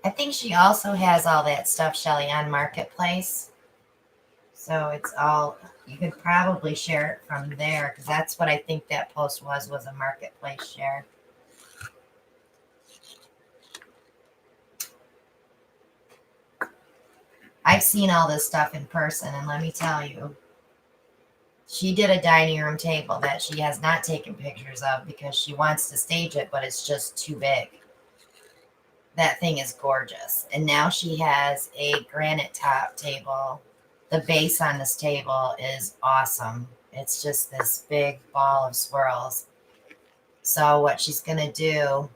I think she also has all that stuff, Shelly, on Marketplace. So it's all, you could probably share it from there because that's what I think that post was a Marketplace share. I've seen all this stuff in person, and let me tell you, she did a dining room table that she has not taken pictures of because she wants to stage it, but it's just too big. That thing is gorgeous. And now she has a granite top table. The base on this table is awesome. It's just this big ball of swirls. So what she's going to do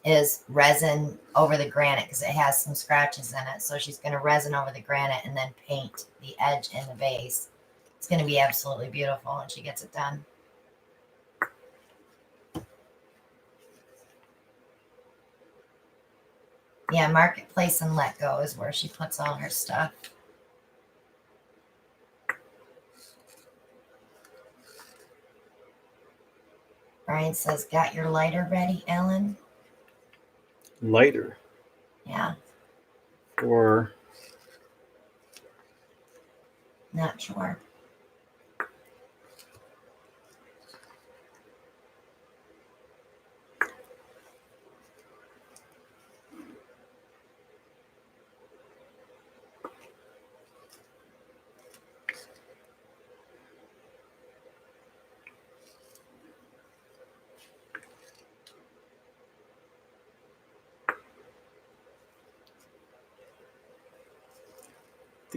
is resin over the granite because it has some scratches in it. So she's going to resin over the granite and then paint the edge and the base. It's going to be absolutely beautiful when she gets it done. Yeah, Marketplace and Let Go is where she puts all her stuff. Brian says, got your lighter ready, Ellen? Lighter. Yeah, Or not sure.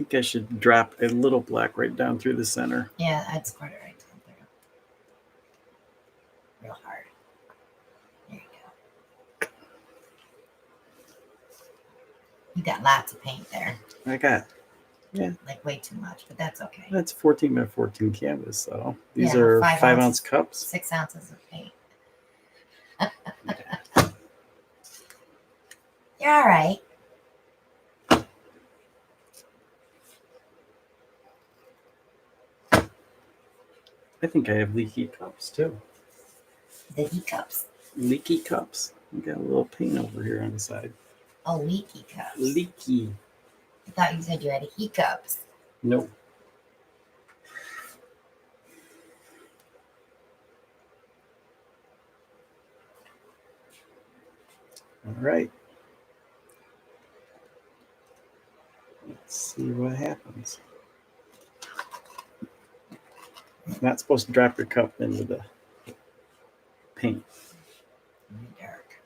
think I should drop a little black right down through the center. Yeah, I'd squirt it right down through. Real hard. There you go. You got lots of paint there. I got Like way too much, but that's okay. that's 14 by 14 canvas, though. These Yeah, are 5 5-ounce ounce. cups. 6 ounces of paint. You're all right. I think I have leaky cups too. The hiccups. Leaky cups. We got a little paint over here on the side. Oh, leaky cups. Leaky. I thought you said you had hiccups. Nope. All right. Let's see what happens. Not supposed to drop your cup into the paint. Really dark.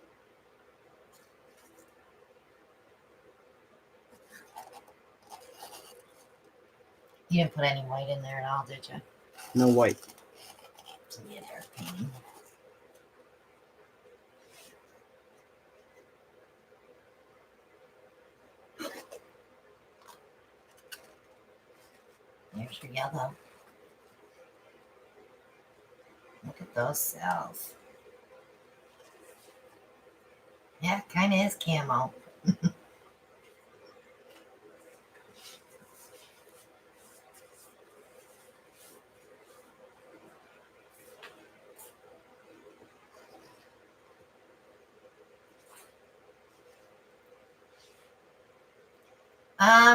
You didn't put any white in there at all, did you? No white. So be a dark painting. There's your yellow. Look at those cells. Yeah, it kind of is camo.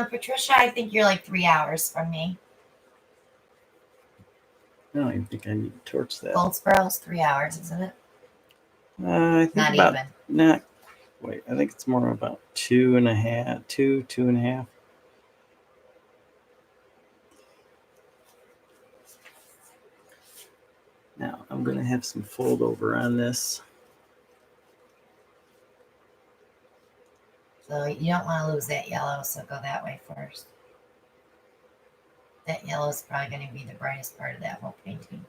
Patricia, I think you're like 3 hours from me. I don't even think I need to torch that. Goldsboro's 3 hours, isn't it? I think Not about even. not. Wait, I think it's more about 2.5, 2.5. Now I'm gonna have some fold over on this. So you don't want to lose that yellow, so go that way first. That yellow is probably going to be the brightest part of that whole painting.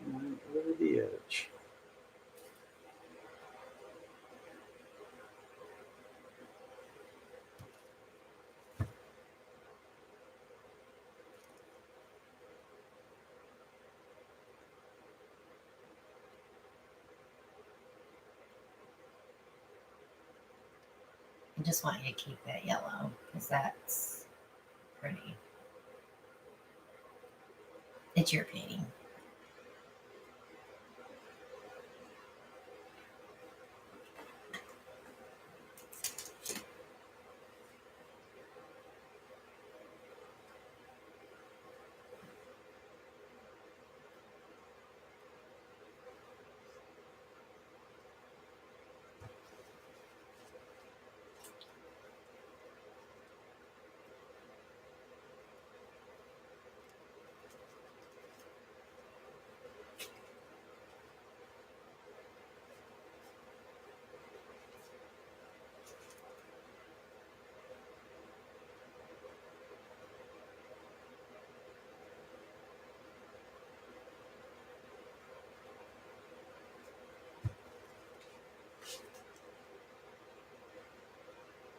Come on over the edge. I just want you to keep that yellow because that's pretty. It's your painting.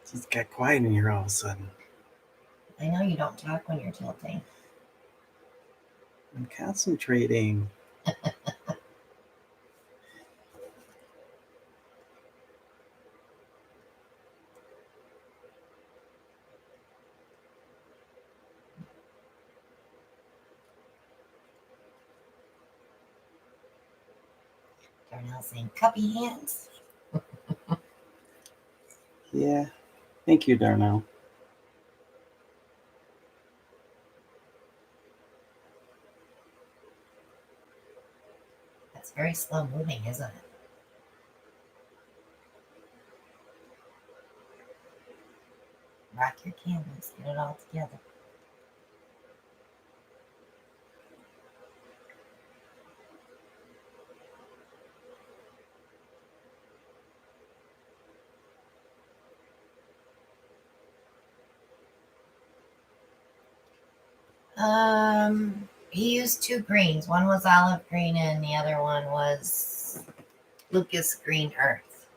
It just got quiet in here all of a sudden. I know you don't talk when you're tilting. I'm concentrating. Darnell saying cuppy hands. Yeah. Thank you, Darnell. That's very slow moving, isn't it? Rock your canvas, get it all together. He used two greens. One was olive green and the other one was Lucas green earth.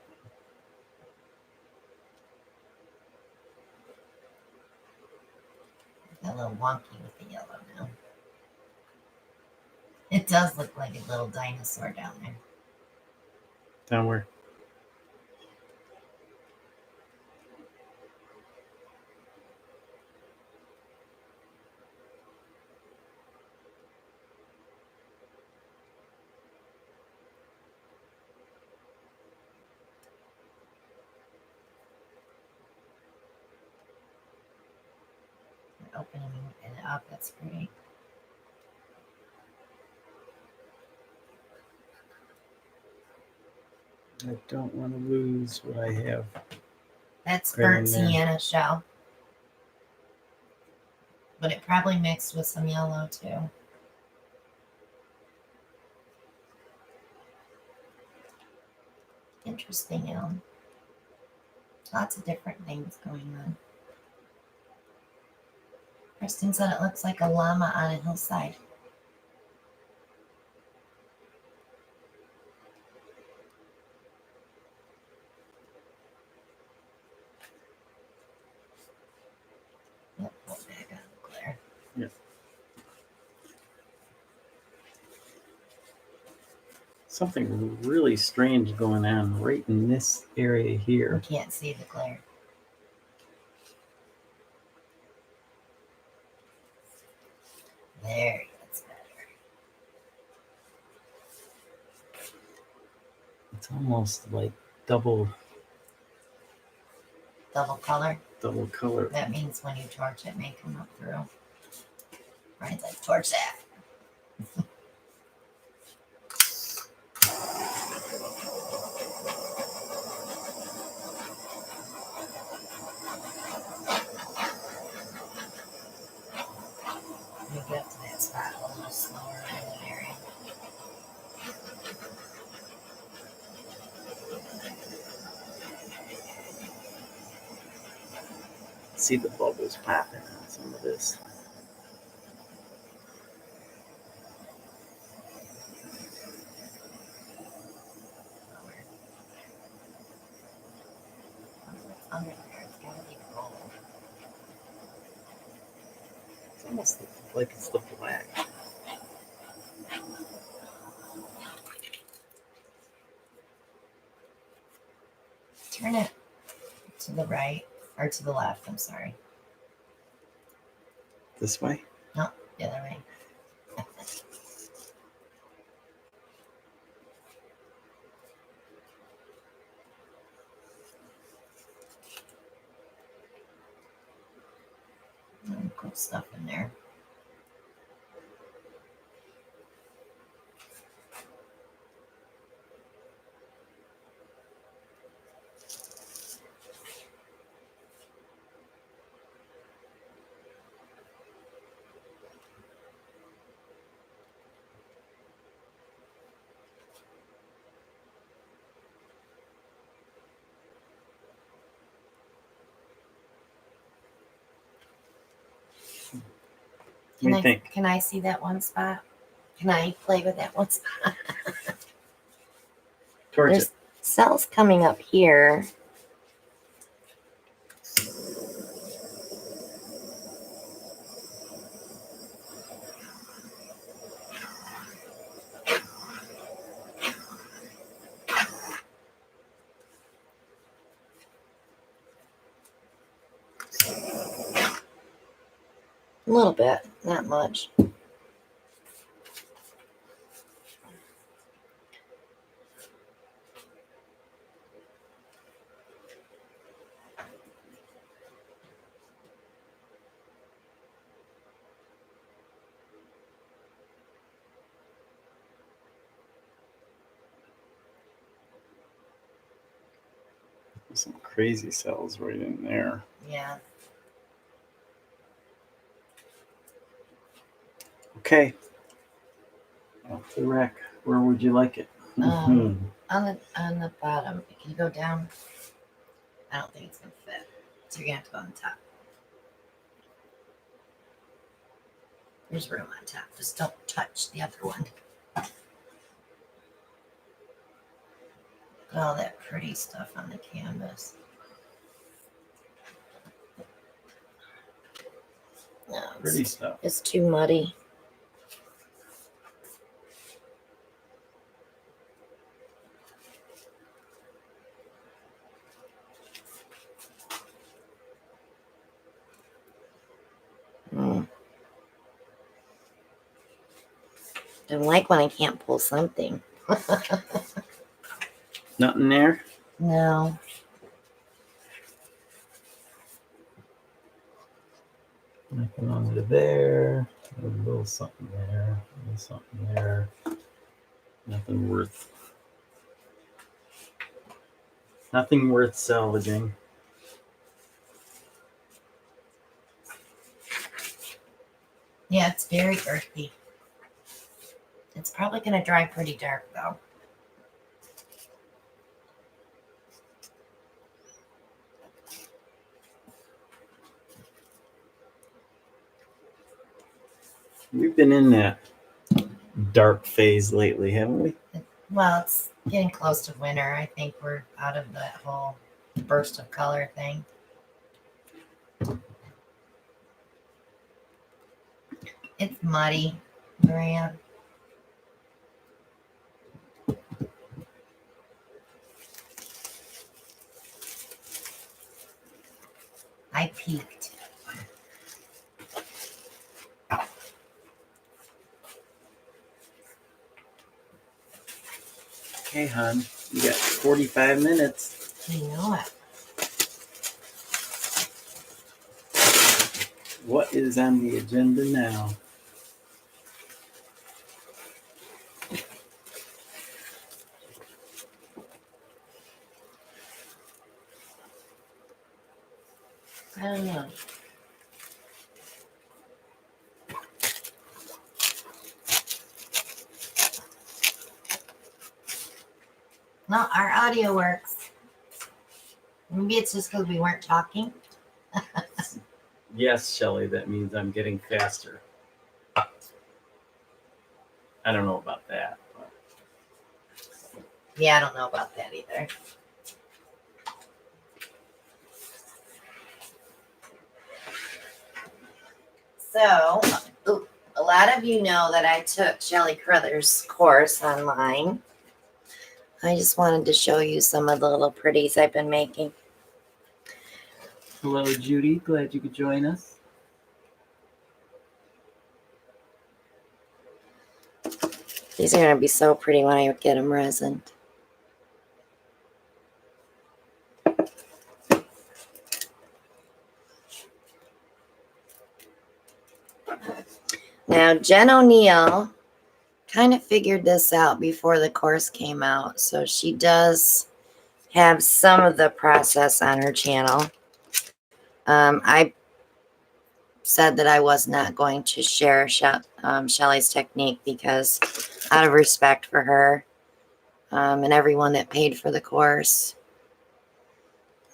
Got a little wonky with the yellow now. It does look like a little dinosaur down there. Down where? Opening it up, that's great. I don't want to lose what I have. That's Right in burnt there. sienna shell. But it probably mixed with some yellow too. Interesting, Ellen. Lots of different things going on. Kristen said it looks like a llama on a hillside. Yep, pull back on the glare. Yeah. Something really strange going on right in this area You here. can't see the glare. There, that's better. It's almost like double Double color. color. That means when you torch it may come up through. Right, like torch that. You get up to that spot a little slower in that area. See the bubbles popping on some of this. Under there, it's gotta be gold. It's almost like it's the black. Turn it to the right, or to the left, I'm sorry. This way? No, the other way. Cool stuff in there. What do you think? Can I see that one spot? Can I play with that one spot? Towards There's it. cells coming up here. A little bit, not much. Some crazy cells right in there. Yeah. Okay. Off the rack. Where would you like it? On the bottom. Can you go down? I don't think it's gonna fit. So you're gonna have to go on top. There's room on top. Just don't touch the other one. All that pretty stuff on the canvas. No, Pretty stuff. it's too muddy. Don't like when I can't pull something. Nothing there? No. Nothing under there. A little something there. A little something there. Nothing worth. Nothing worth salvaging. Yeah, it's very earthy. It's probably going to dry pretty dark, though. We've been in that dark phase lately, haven't we? Well, it's getting close to winter. I think we're out of that whole burst of color thing. It's muddy, Maria. I peeked. Okay, hon. You got 45 minutes. I know it. What is on the agenda now? I don't know. No, our audio works. Maybe it's just because we weren't talking. Yes, Shelly, that means I'm getting faster. I don't know about that. But Yeah, I don't know about that either. So, a lot of you know that I took Shelley Carruthers' course online. I just wanted to show you some of the little pretties I've been making. hello, Judy. Glad you could join us. These are going to be so pretty when I get them resined. Now, Jen O'Neill kind of figured this out before the course came out. So she does have some of the process on her channel. I said that I was not going to share Shelley's technique because out of respect for her and everyone that paid for the course,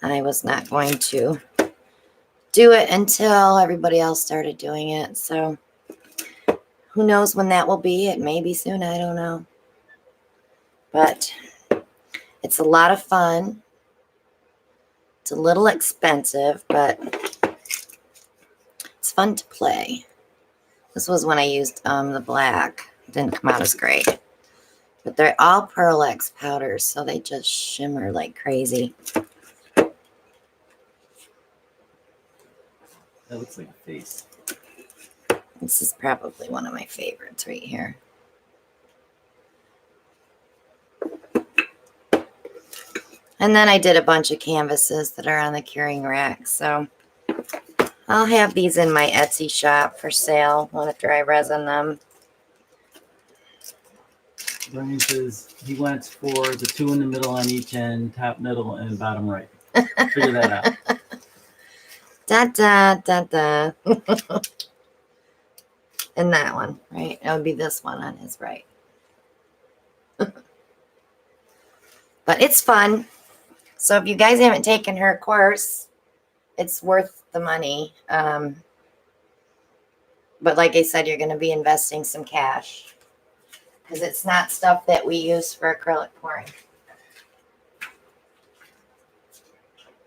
I was not going to do it until everybody else started doing it. So who knows when that will be? It may be soon. I don't know. But it's a lot of fun. It's a little expensive, but it's fun to play. This was when I used the black. It didn't come out as great. But they're all Pearl X powders, so they just shimmer like crazy. That looks like a face. This is probably one of my favorites right here. And then I did a bunch of canvases that are on the curing rack. So I'll have these in my Etsy shop for sale after I resin them. Brian says he wants for the 2 in the middle on each end, top, middle, and bottom right. Figure that out. Da da da da. And that one, right? It would be this one on his right. But it's fun. So if you guys haven't taken her course, it's worth the money. But like I said, you're going to be investing some cash because it's not stuff that we use for acrylic pouring.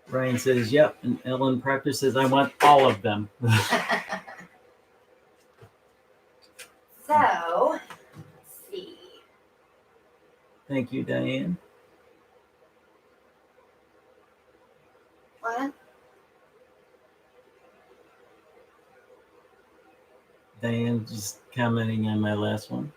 Ryan says, yep. And Ellen Proctor says, I want all of them. So, let's see. Thank you, Diane. What? Diane just commenting on my last one.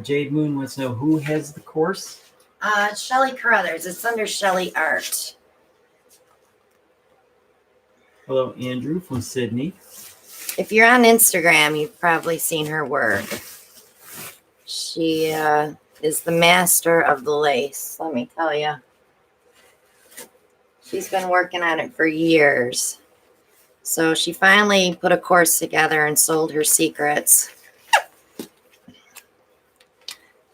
Jade Moon wants to know who has the course. Shelly Carruthers. It's under Shelly Art. Hello, Andrew from Sydney. If you're on Instagram, you've probably seen her work. She is the master of the lace, let me tell you. She's been working on it for years. So she finally put a course together and sold her secrets.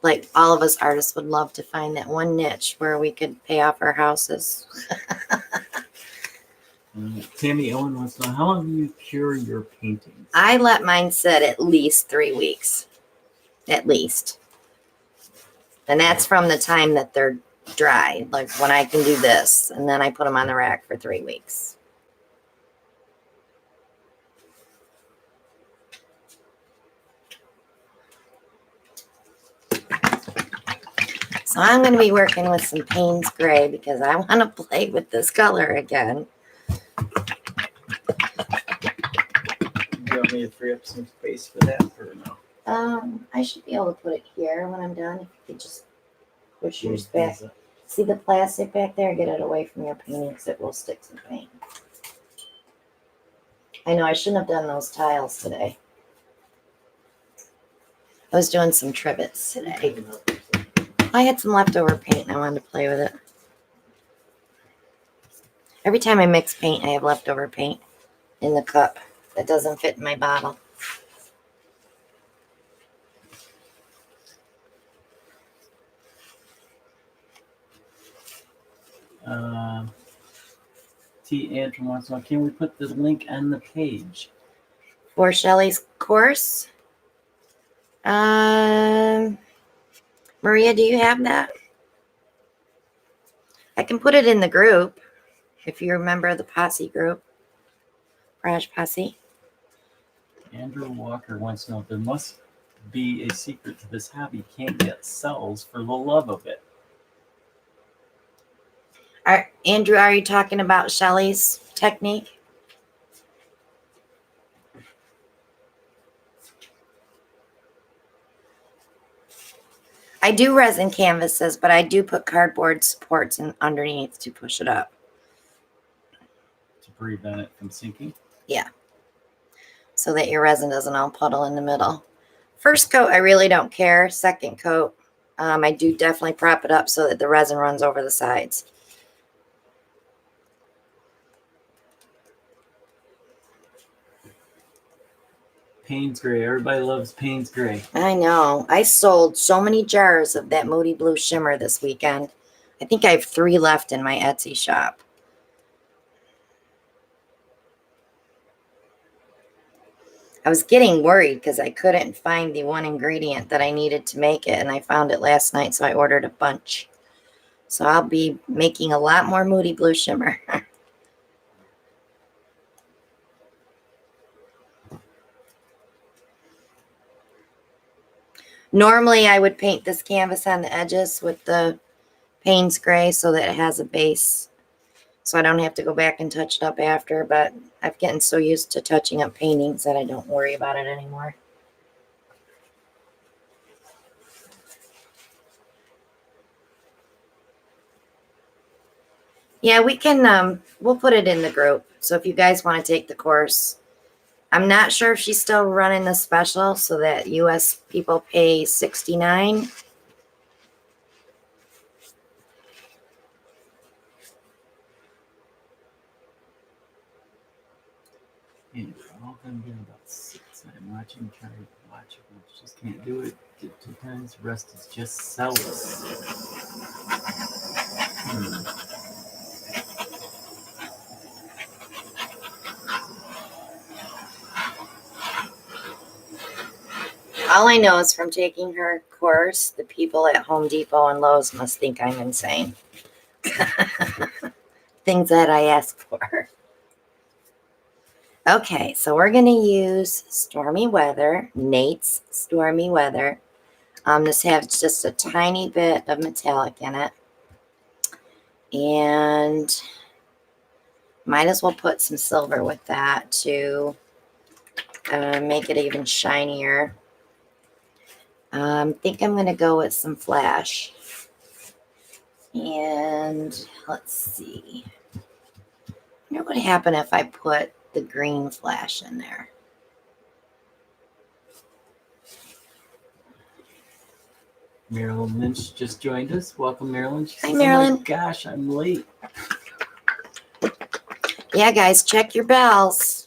Like all of us artists would love to find that one niche where we could pay off our houses. Tammy Owen wants to know, how long do you cure your paintings? I let mine sit at least 3 weeks. At least. And that's from the time that they're dry. Like when I can do this. And then I put them on the rack for 3 weeks. So I'm going to be working with some Payne's Gray because I want to play with this color again. Do you want me to free up some space for that or no? I should be able to put it here when I'm done. If you could just push yours back. See the plastic back there? Get it away from your painting because it will stick to the paint. I know I shouldn't have done those tiles today. I was doing some trivets today. I had some leftover paint and I wanted to play with it. Every time I mix paint, I have leftover paint in the cup that doesn't fit in my bottle. T. Andrew wants to know, can we put the link on the page? For Shelly's course. Maria, do you have that? I can put it in the group if you remember the posse group. Raj Posse. Andrew Walker wants to know, there must be a secret to this hobby. Can't get cells for the love of it. Andrew, are you talking about Shelly's technique? I do resin canvases, but I do put cardboard supports in underneath to push it up. To prevent it from sinking? Yeah. So that your resin doesn't all puddle in the middle. First coat, I really don't care. Second coat, I do definitely prop it up so that the resin runs over the sides. Payne's Gray. Everybody loves Payne's Gray. I know. I sold so many jars of that Moody Blue Shimmer this weekend. I think I have 3 left in my Etsy shop. I was getting worried because I couldn't find the one ingredient that I needed to make it, and I found it last night, so I ordered a bunch. So I'll be making a lot more Moody Blue Shimmer. Normally, I would paint this canvas on the edges with the Payne's Gray so that it has a base so I don't have to go back and touch it up after, but I've gotten so used to touching up paintings that I don't worry about it anymore. Yeah, we can, we'll put it in the group. So if you guys want to take the course, I'm not sure if she's still running the special so that US people pay $69. Anyway, all done getting about 6. I'm watching, trying to watch it. Just can't do it. Get 2 times. The rest is just sellers. All I know is from taking her course, the people at Home Depot and Lowe's must think I'm insane. Things that I ask for. Okay, so we're going to use Stormy Weather, Nate's Stormy Weather. This has just a tiny bit of metallic in it. And might as well put some silver with that to make it even shinier. I think I'm going to go with some flash. And let's see. I wonder what would happen if I put the green flash in there. Marilyn Lynch just joined us. Welcome, Marilyn. She Hi, says, Marilyn. oh my gosh, I'm late. Yeah, guys, check your bells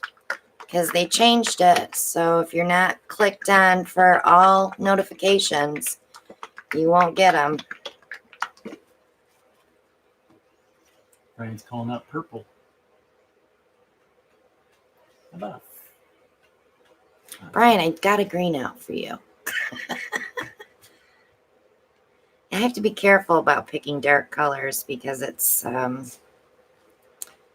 because they changed it. So if you're not clicked on for all notifications, you won't get them. Brian's calling out purple. How about Brian, I got a green out for you. I have to be careful about picking dark colors because it's, maybe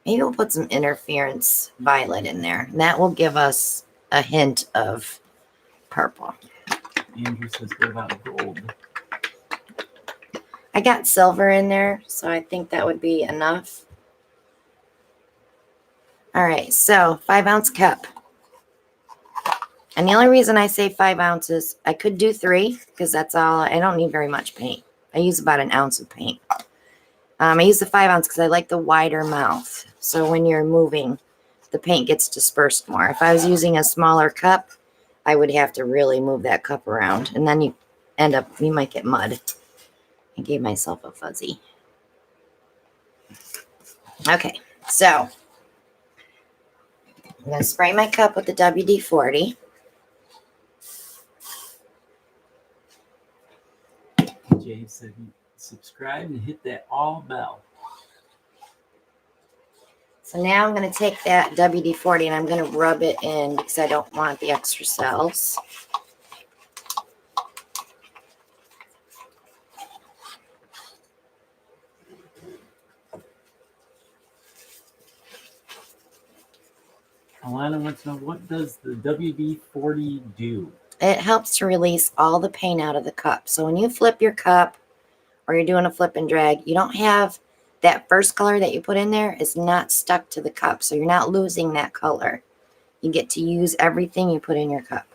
we'll put some interference violet in there. And that will give us a hint of purple. Andrew says, what about gold? I got silver in there, so I think that would be enough. All right, so 5-ounce cup. And the only reason I say 5 ounces, I could do 3 because that's all. I don't need very much paint. I use about an ounce of paint. I use the 5 ounce because I like the wider mouth. So when you're moving, the paint gets dispersed more. If I was using a smaller cup, I would have to really move that cup around. And then you might get mud. I gave myself a fuzzy. Okay, so I'm going to spray my cup with the WD-40. James said, subscribe and hit that all bell. So now I'm going to take that WD-40 and I'm going to rub it in because I don't want the extra cells. Alana wants to know, what does the WD-40 do? It helps to release all the paint out of the cup. So when you flip your cup or you're doing a flip and drag, you don't have that first color that you put in there is not stuck to the cup. So you're not losing that color. You get to use everything you put in your cup.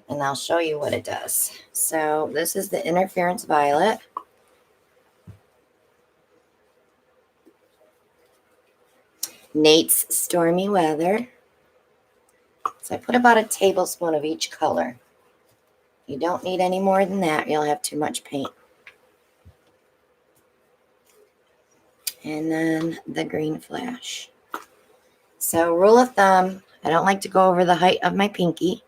And I'll show you what it does. So this is the interference violet. Nate's Stormy Weather. So I put about a tablespoon of each color. You don't need any more than that. You'll have too much paint. And then the green flash. So rule of thumb, I don't like to go over the height of my pinky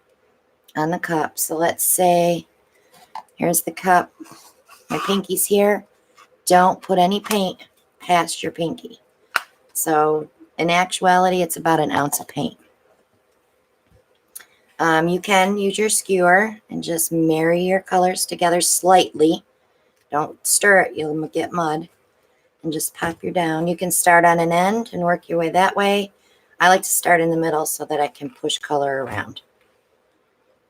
on the cup. So let's say, here's the cup. My pinky's here. Don't put any paint past your pinky. So in actuality, it's about an ounce of paint. You can use your skewer and just marry your colors together slightly. Don't stir it, you'll get mud. And just pop your down. You can start on an end and work your way that way. I like to start in the middle so that I can push color around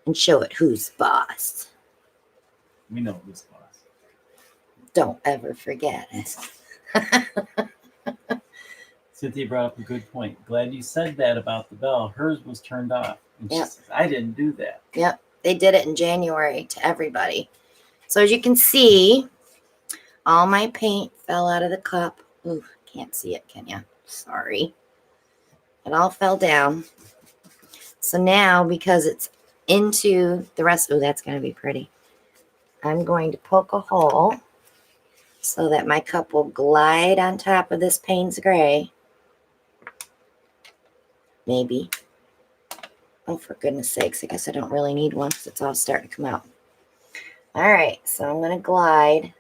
and show it who's boss. We know who's boss. Don't ever forget it. Cynthia brought up a good point. Glad you said that about the bell. Hers was turned off. And she Yep. says, I didn't do that. Yep. They did it in January to everybody. So as you can see, all my paint fell out of the cup. Ooh, can't see it, can you? Sorry. It all fell down. So now, because it's into the rest, oh, that's going to be pretty. I'm going to poke a hole so that my cup will glide on top of this Payne's Gray. Maybe. Oh, for goodness sakes, I guess I don't really need one because it's all starting to come out. All right, so I'm going to glide.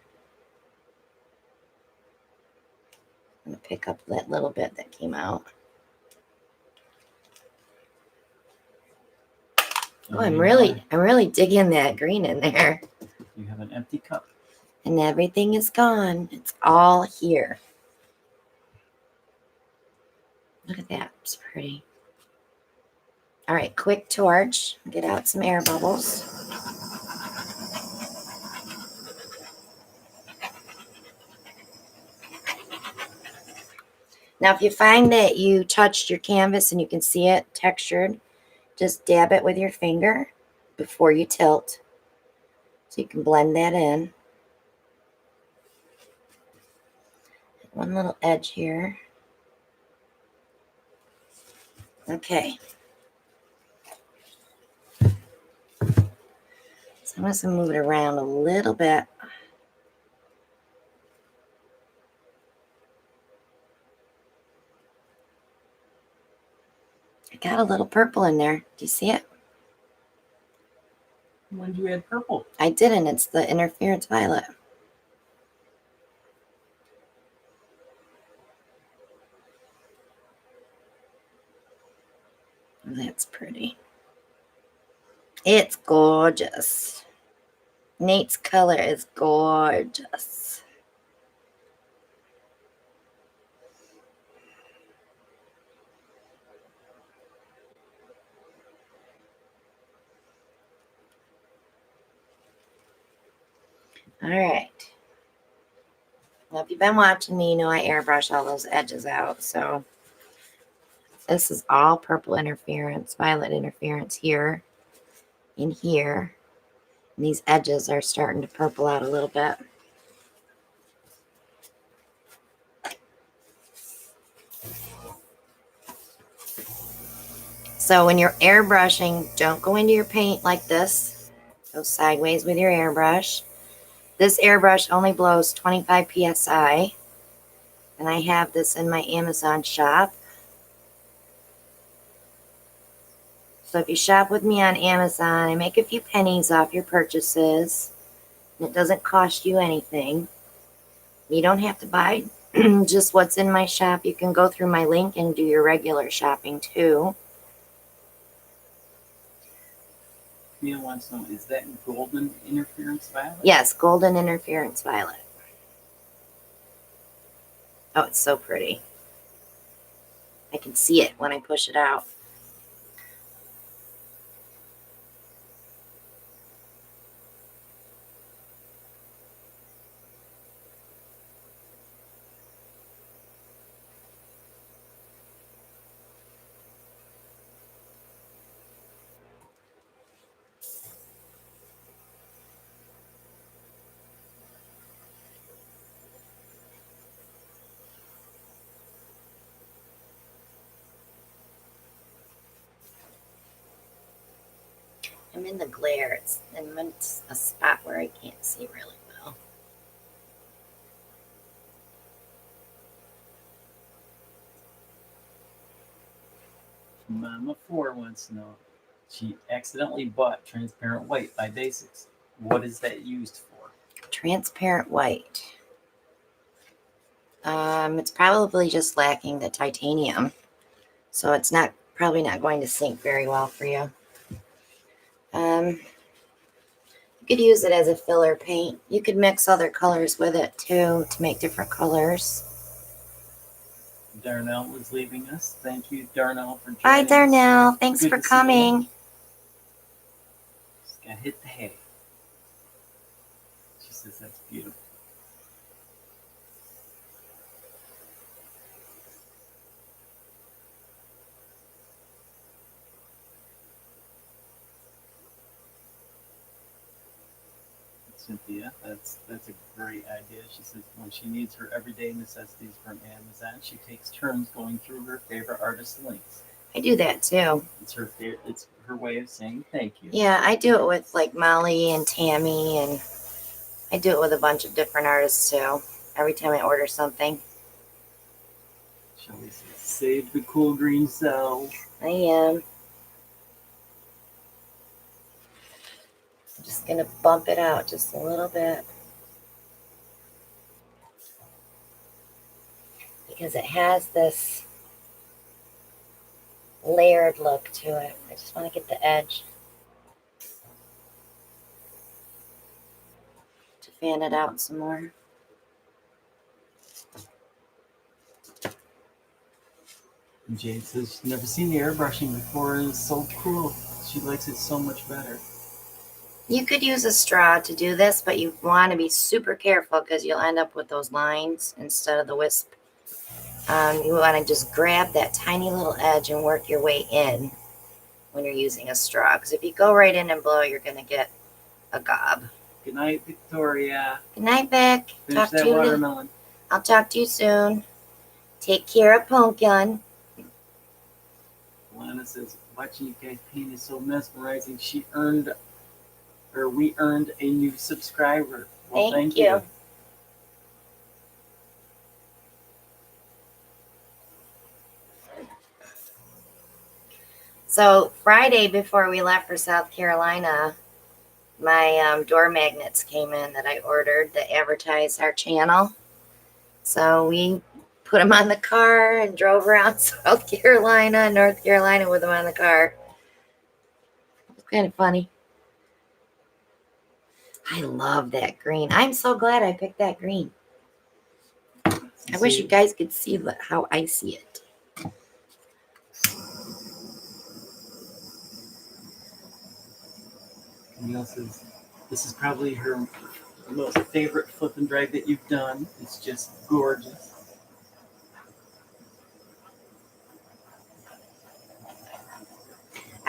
I'm going to pick up that little bit that came out. Oh, I'm really digging that green in there. You have an empty cup. And everything is gone. It's all here. Look at that. It's pretty. All right, quick torch. Get out some air bubbles. Now, if you find that you touched your canvas and you can see it textured, just dab it with your finger before you tilt. So you can blend that in. One little edge here. Okay. So I'm just going to move it around a little bit. I got a little purple in there. Do you see it? When did you add purple? I didn't. It's the interference violet. That's pretty. It's gorgeous. Nate's color is gorgeous. All right. Well, if you've been watching me, you know I airbrush all those edges out. So this is all purple interference, violet interference here, in here. And these edges are starting to purple out a little bit. So when you're airbrushing, don't go into your paint like this. Go sideways with your airbrush. This airbrush only blows 25 psi. And I have this in my Amazon shop. So if you shop with me on Amazon, I make a few pennies off your purchases. And it doesn't cost you anything. You don't have to buy just what's in my shop. You can go through my link and do your regular shopping too. Mia wants to know, is that golden interference violet? Yes, golden interference violet. Oh, it's so pretty. I can see it when I push it out. I'm in the glare. It's in a spot where I can't see really well. Mama 4 wants to know. She accidentally bought transparent white by Basics. What is that used for? Transparent white. It's probably just lacking the titanium. So it's probably not going to sink very well for you. You could use it as a filler paint. You could mix other colors with it too to make different colors. Darnell was leaving us. Thank you, Darnell, for joining Bye, us. Darnell. Thanks Good for to see coming. you. Just got hit the hay. She says that's beautiful. Cynthia. That's a great idea. She says when she needs her everyday necessities from Amazon, she takes turns going through her favorite artist links. I do that too. It's her way of saying thank you. Yeah, I do it with like Molly and Tammy, and I do it with a bunch of different artists too. Every time I order something. Shelley says, save the cool green cells. I am. I'm just going to bump it out just a little bit. Because it has this layered look to it. I just want to get the edge to fan it out some more. And Jade says she's never seen the airbrushing before and it's so cool. She likes it so much better. You could use a straw to do this, but you want to be super careful because you'll end up with those lines instead of the wisp. You want to just grab that tiny little edge and work your way in when you're using a straw. Because if you go right in and blow, you're going to get a gob. Good night, Victoria. Good night, Vic. Finish that watermelon. I'll talk to you soon. Take care of Pumpkin. Lana says, watching you guys paint is so mesmerizing. We earned a new subscriber. Well, thank you. So Friday before we left for South Carolina, my door magnets came in that I ordered that advertise our channel. So we put them on the car and drove around South Carolina and North Carolina with them on the car. It's kind of funny. I love that green. I'm so glad I picked that green. I wish you guys could see how I see it. Camille says, this is probably her most favorite flip and drag that you've done. It's just gorgeous.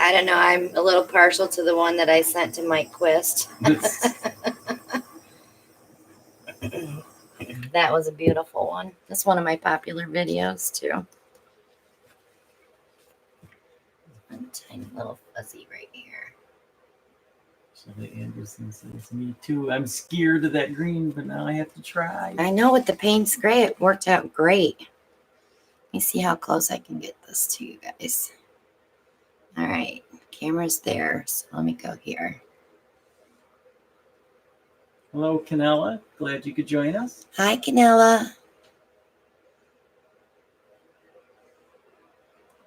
I don't know. I'm a little partial to the one that I sent to Mike Quist. That was a beautiful one. That's one of my popular videos too. A tiny little fuzzy right here. Shelley Anderson says, me too. I'm scared of that green, but now I have to try. I know with the paint's gray, it worked out great. Let me see how close I can get this to you guys. All right, camera's there, so let me go here. Hello, Canella. Glad you could join us. Hi, Canella.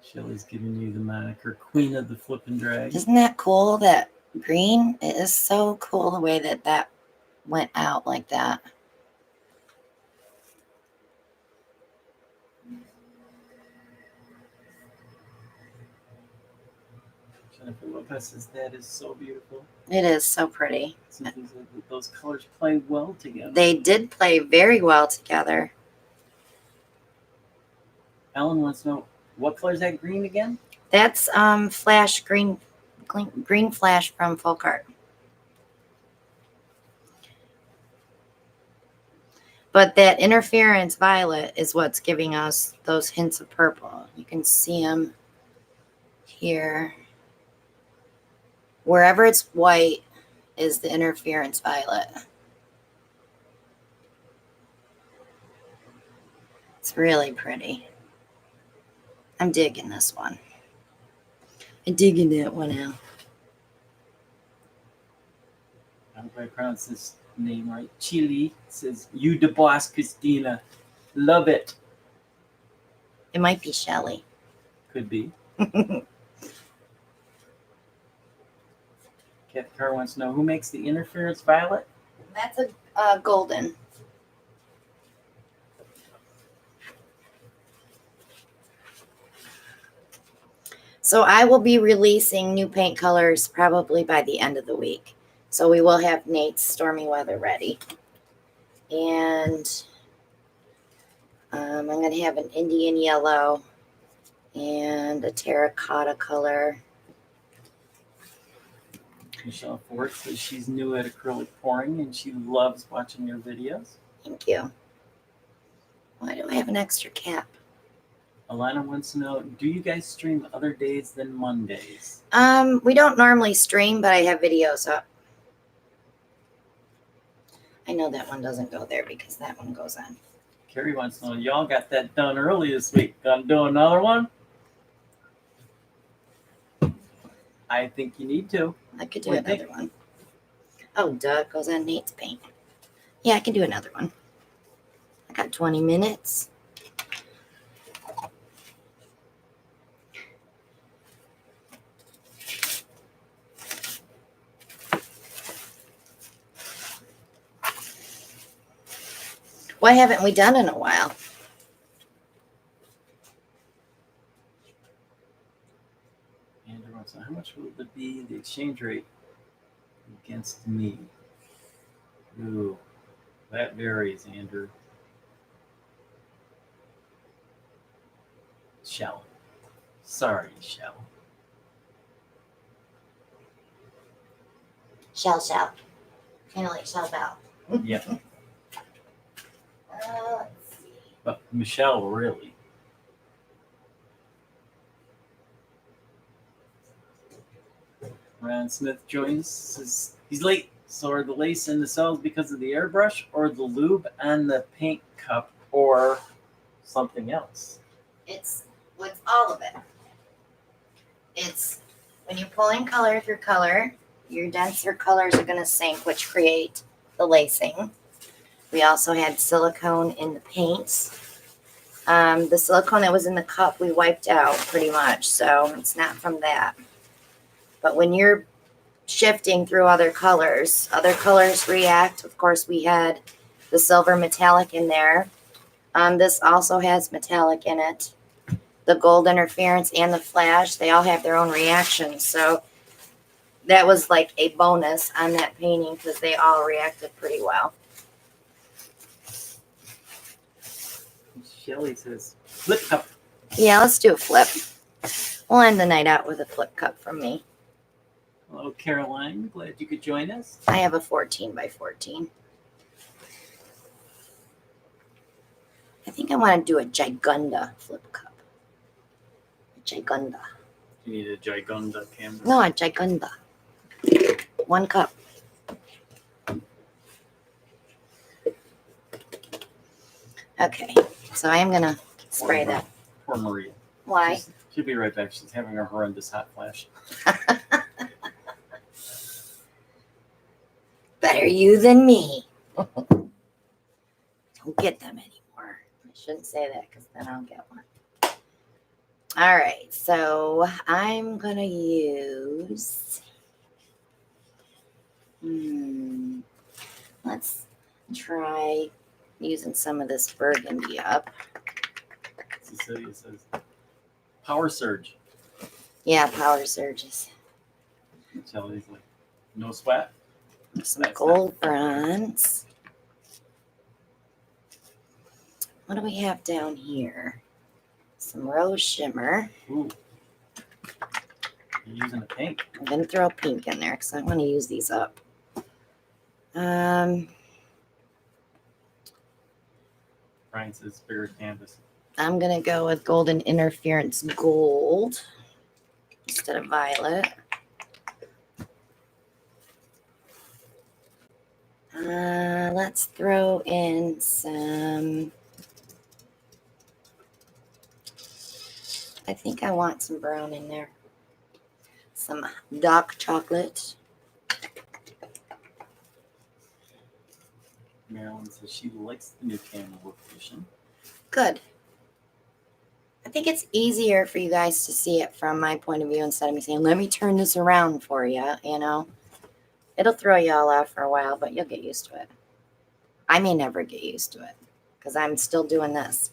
Shelley's giving you the moniker Queen of the Flip and Drag. Isn't that cool, that green? It is so cool the way that that went out like that. Jennifer Lopez says that is so beautiful. It is so pretty. Those colors play well together. They did play very well together. Ellen wants to know, what color is that green again? That's flash green flash from Folk Art. But that interference violet is what's giving us those hints of purple. You can see them here. Wherever it's white is the interference violet. It's really pretty. I'm digging this one. I'm digging that one out. I hope I pronounced this name right. Chili says, you the boss, Christina. Love it. It might be Shelly. Could be. Kathy Carr wants to know, who makes the interference violet? That's a golden. So I will be releasing new paint colors probably by the end of the week. So we will have Nate's Stormy Weather ready. And I'm going to have an Indian yellow and a terracotta color. Michelle Ford says she's new at acrylic pouring and she loves watching your videos. Thank you. Why do I have an extra cap? Alana wants to know, do you guys stream other days than Mondays? We don't normally stream, but I have videos up. I know that one doesn't go there because that one goes on. Carrie wants to know, y'all got that done early this week. Gonna do another one? I think you need to. I could do What do you another one. Oh, duh, it goes on Nate's paint. Yeah, I can do another one. I got 20 minutes. Why haven't we done in a while? Andrew wants to know, how much will it be the exchange rate against me? Ooh, that varies, Andrew. Shell. Sorry, Shell. Shell. Kind of like Shell Bell. Yeah, Let's see. but Michelle, really. Ryan Smith joins, says he's late. So are the lace in the cells because of the airbrush or the lube and the paint cup or something else? It's all of it. It's when you're pulling color through color, your denser colors are going to sink, which create the lacing. We also had silicone in the paints. The silicone that was in the cup we wiped out pretty much, so it's not from that. But when you're shifting through other colors react. Of course, we had the silver metallic in there. This also has metallic in it. The gold interference and the flash, they all have their own reactions. So that was like a bonus on that painting because they all reacted pretty well. Shelly says, flip cup. Yeah, let's do a flip. We'll end the night out with a flip cup from me. Hello, Caroline. Glad you could join us. I have a 14 by 14. I think I want to do a Gigunda flip cup. A Gigunda. You need a Gigunda camera. No, a Gigunda. 1 cup. Okay, so I am going to spray that. Poor Maria. Why? She'll be right back. She's having a horrendous hot flash. Better you than me. Don't get them anymore. I shouldn't say that because then I'll get one. All right, so I'm going to use... let's try using some of this burgundy up. Cecilia says, power surge. Yeah, power surges. Shelly's like, no sweat. Some gold bronze. What do we have down here? Some rose shimmer. Ooh. You're using a pink. I'm going to throw pink in there because I want to use these up. Brian says, bigger canvas. I'm going to go with golden interference gold instead of violet. Let's throw in some... I think I want some brown in there. Some dark chocolate. Marilyn says she likes the new camera location. Good. I think it's easier for you guys to see it from my point of view instead of me saying, let me turn this around for you, you know. It'll throw you all out for a while, but you'll get used to it. I may never get used to it because I'm still doing this.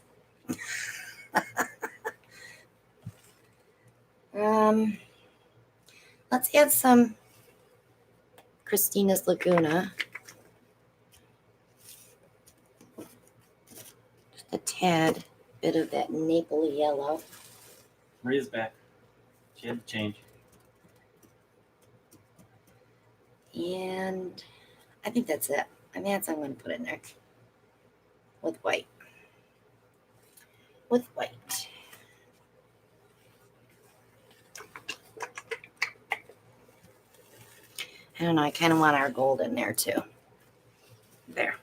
Let's add some Christina's Laguna. Just a tad bit of that maple yellow. Maria's back. She had to change. And I think that's it. I think that's what I'm going to put in there with white. With white. I don't know. I kind of want our gold in there too. There.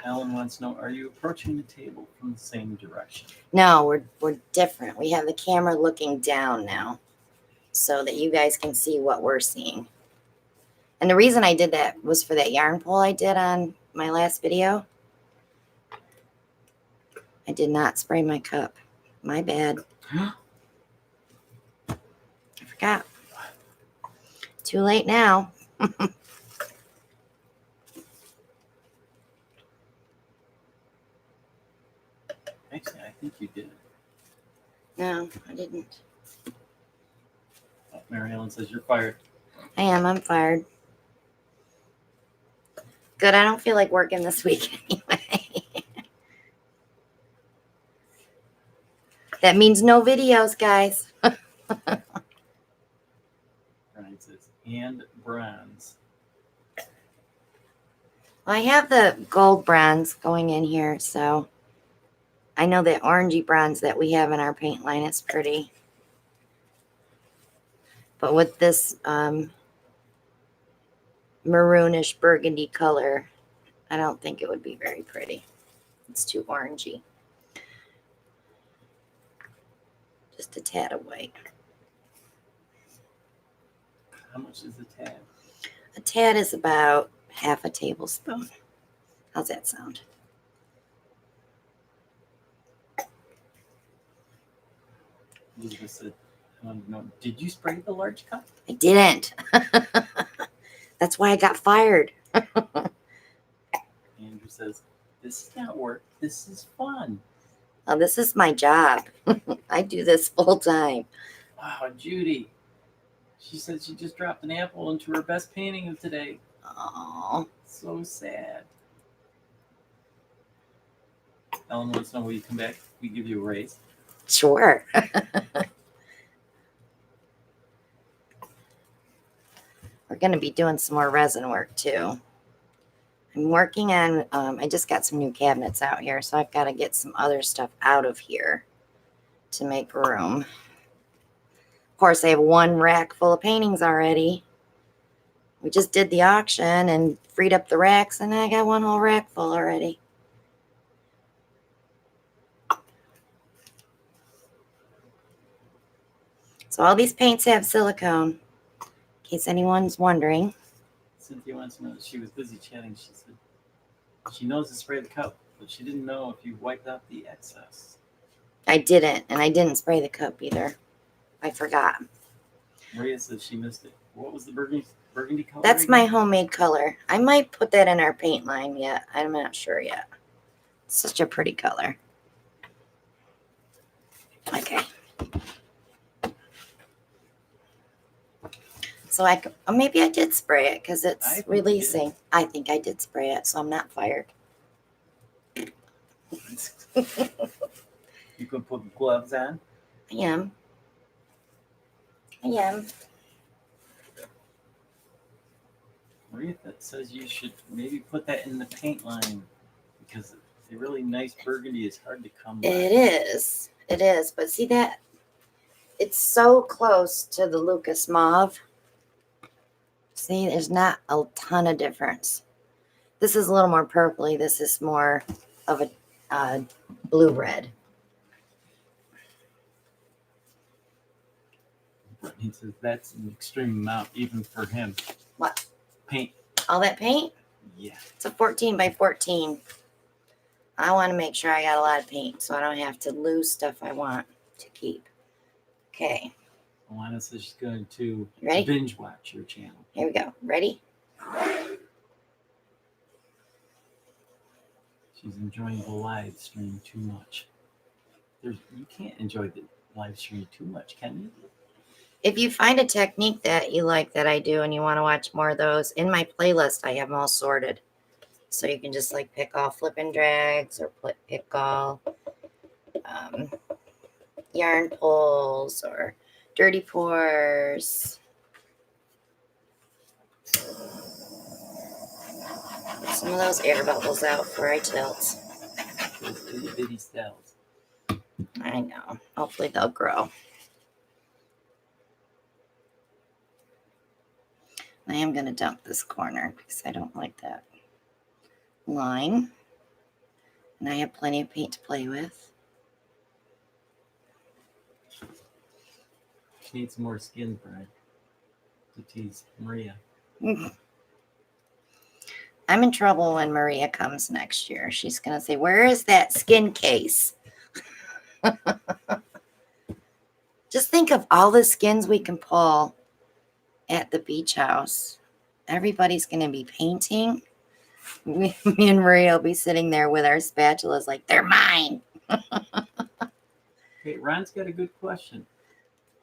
Alan wants to know, are you approaching the table from the same direction? No, we're different. We have the camera looking down now so that you guys can see what we're seeing. And the reason I did that was for that yarn pull I did on my last video. I did not spray my cup. My bad. I forgot. Too late now. Actually, I think you did. No, I didn't. Oh, Mary Ellen says you're fired. I am. I'm fired. Good. I don't feel like working this week anyway. That means no videos, guys. Brian says, and bronze. Well, I have the gold bronze going in here, so I know the orangey bronze that we have in our paint line is pretty. But with this maroonish burgundy color, I don't think it would be very pretty. It's too orangey. Just a tad of white. How much is the tab? A tad is about half a tablespoon. How's that sound? Elizabeth said, no, did you spray the large cup? I didn't. That's why I got fired. Andrew says, this is not work. This is fun. Oh, this is my job. I do this full time. Wow, Judy. She said she just dropped an apple into her best painting of today. Oh, So sad. Ellen wants to know, will you come back? We give you a raise. sure. We're going to be doing some more resin work too. I'm working on, I just got some new cabinets out here, so I've got to get some other stuff out of here to make room. Of course, I have one rack full of paintings already. We just did the auction and freed up the racks, and I got one whole rack full already. So all these paints have silicone, in case anyone's wondering. Cynthia wants to know that she was busy chatting. She said she knows to spray the cup, but she didn't know if you wiped out the excess. I didn't, and I didn't spray the cup either. I forgot. Maria says she missed it. What was the burgundy color? That's again? my homemade color. I might put that in our paint line yet. I'm not sure yet. It's such a pretty color. Okay. So maybe I did spray it because it's releasing. I think I did spray it, so I'm not fired. You can put gloves on. I am. Maria says you should maybe put that in the paint line because the really nice burgundy is hard to come by. It is. It is. But see that? It's so close to the Lucas Mauve. See, there's not a ton of difference. This is a little more purpley. This is more of a blue-red. He says that's an extreme amount even for him. What? Paint. All that paint? Yeah. It's a 14 by 14. I want to make sure I got a lot of paint so I don't have to lose stuff I want to keep. Okay. Alana says she's going to Ready? binge watch your channel. Here we go. Ready? She's enjoying the live stream too much. You can't enjoy the live stream too much, can you? If you find a technique that you like that I do and you want to watch more of those, in my playlist I have them all sorted. So you can just like pick all flip and drags or pick all yarn pulls or dirty pours. Get some of those air bubbles out before I tilt. Those itty bitty cells. I know. Hopefully they'll grow. I am going to dump this corner because I don't like that line. And I have plenty of paint to play with. She needs some more skin, Brad, to tease Maria. I'm in trouble when Maria comes next year. She's going to say, where is that skin case? Just think of all the skins we can pull at the beach house. Everybody's going to be painting. Me and Maria will be sitting there with our spatulas like, they're mine. Hey, Ron's got a good question.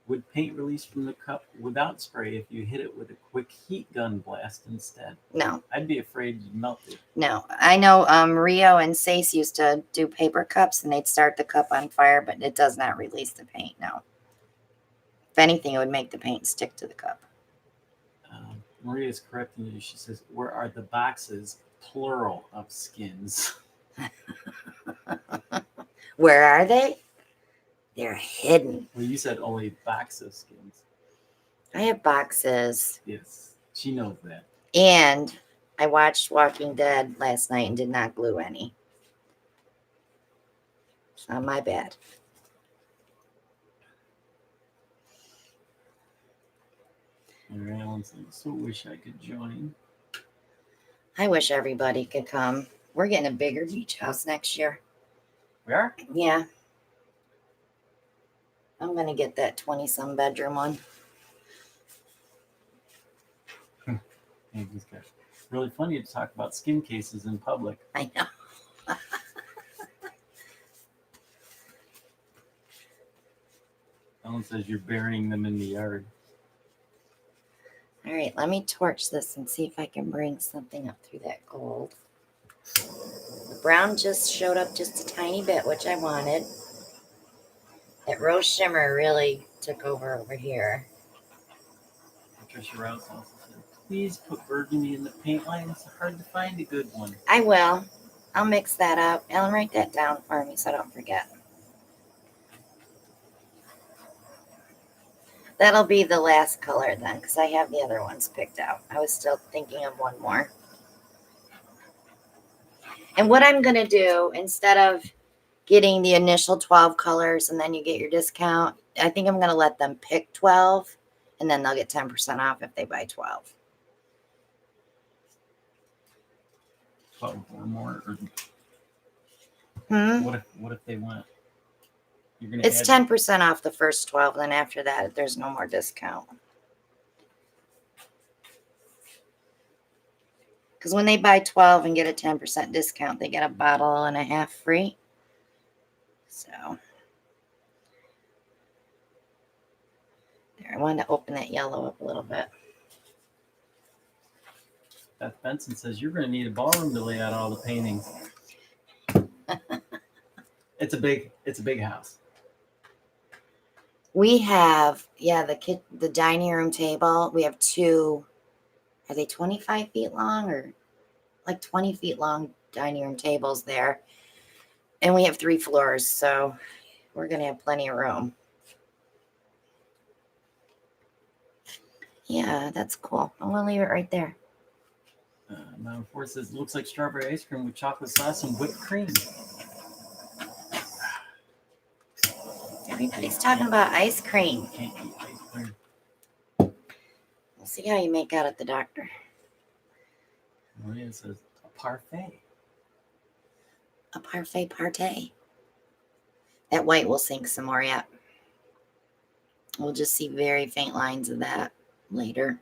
Would paint release from the cup without spray if you hit it with a quick heat gun blast instead? No. I'd be afraid you'd melt it. No. I know Rio and Sace used to do paper cups and they'd start the cup on fire, but it does not release the paint, no. If anything, it would make the paint stick to the cup. Maria's correcting you. She says, where are the boxes, plural, of skins? Where are they? They're hidden. Well, you said only box of skins. I have boxes. Yes, she knows that. And I watched Walking Dead last night and did not glue any. It's not my bad. And Alan says, so wish I could join. I wish everybody could come. We're getting a bigger beach house next year. We are? Yeah. I'm going to get that 20-some bedroom one. Hey, this guy. Really funny to talk about skin cases in public. I know. Alan says you're burying them in the yard. All right, let me torch this and see if I can bring something up through that gold. The brown just showed up just a tiny bit, which I wanted. That rose shimmer really took over here. Patricia Rouse also said, please put burgundy in the paint line. It's hard to find a good one. I will. I'll mix that up. Ellen, write that down for me so I don't forget. That'll be the last color then, because I have the other ones picked out. I was still thinking of one more. And what I'm going to do, instead of getting the initial 12 colors and then you get your discount, I think I'm going to let them pick 12, and then they'll get 10% off if they buy 12. 12 or more. Hmm? What if they want? You're gonna It's 10% off the first 12, and then after that, there's no more discount. Because when they buy 12 and get a 10% discount, they get a bottle and a half free. So, there, I wanted to open that yellow up a little bit. Beth Benson says you're going to need a ballroom to lay out all the paintings. It's a big house. We have, yeah, the dining room table. We have two. Are they 25 feet long or like 20 feet long dining room tables there? And we have 3 floors, so we're going to have plenty of room. Yeah, that's cool. I'm going to leave it right there. Mountain Force says, looks like strawberry ice cream with chocolate sauce and whipped cream. Everybody's talking about ice cream. Can't eat ice cream. We'll see how you make out at the doctor. Maria says, a parfait. A parfait partay. That white will sink some more yet. We'll just see very faint lines of that later.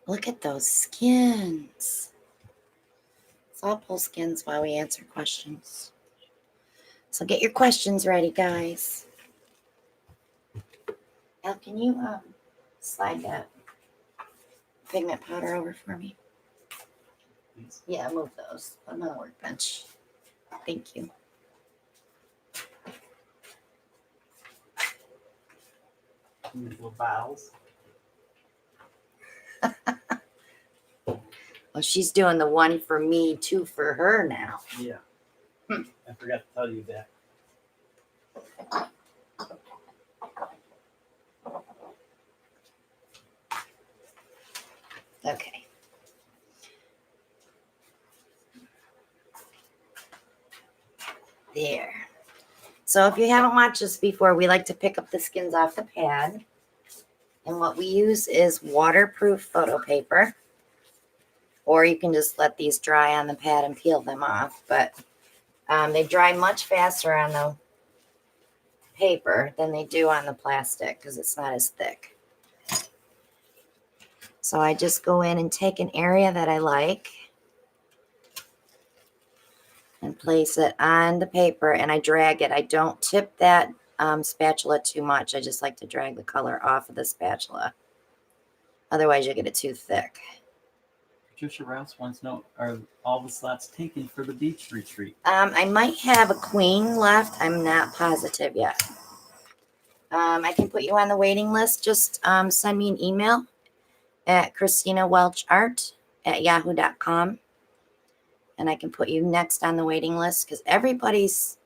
Look at those skins. So I'll pull skins while we answer questions. So get your questions ready, guys. Al, can you slide that pigment powder over for me? Please. Yeah, move those. Put them on the workbench. Thank you. in these little bottles. Well, she's doing the one for me, two for her now. Yeah. I forgot to tell you that. Okay. There. So if you haven't watched this before, we like to pick up the skins off the pad. And what we use is waterproof photo paper. Or you can just let these dry on the pad and peel them off. But they dry much faster on the paper than they do on the plastic because it's not as thick. So I just go in and take an area that I like and place it on the paper, and I drag it. I don't tip that spatula too much. I just like to drag the color off of the spatula. Otherwise, you'll get it too thick. Patricia Rouse wants to know, are all the slots taken for the beach retreat? I might have a queen left. I'm not positive yet. I can put you on the waiting list. Just send me an email at Christina Welch Art at yahoo.com. And I can put you next on the waiting list because everybody's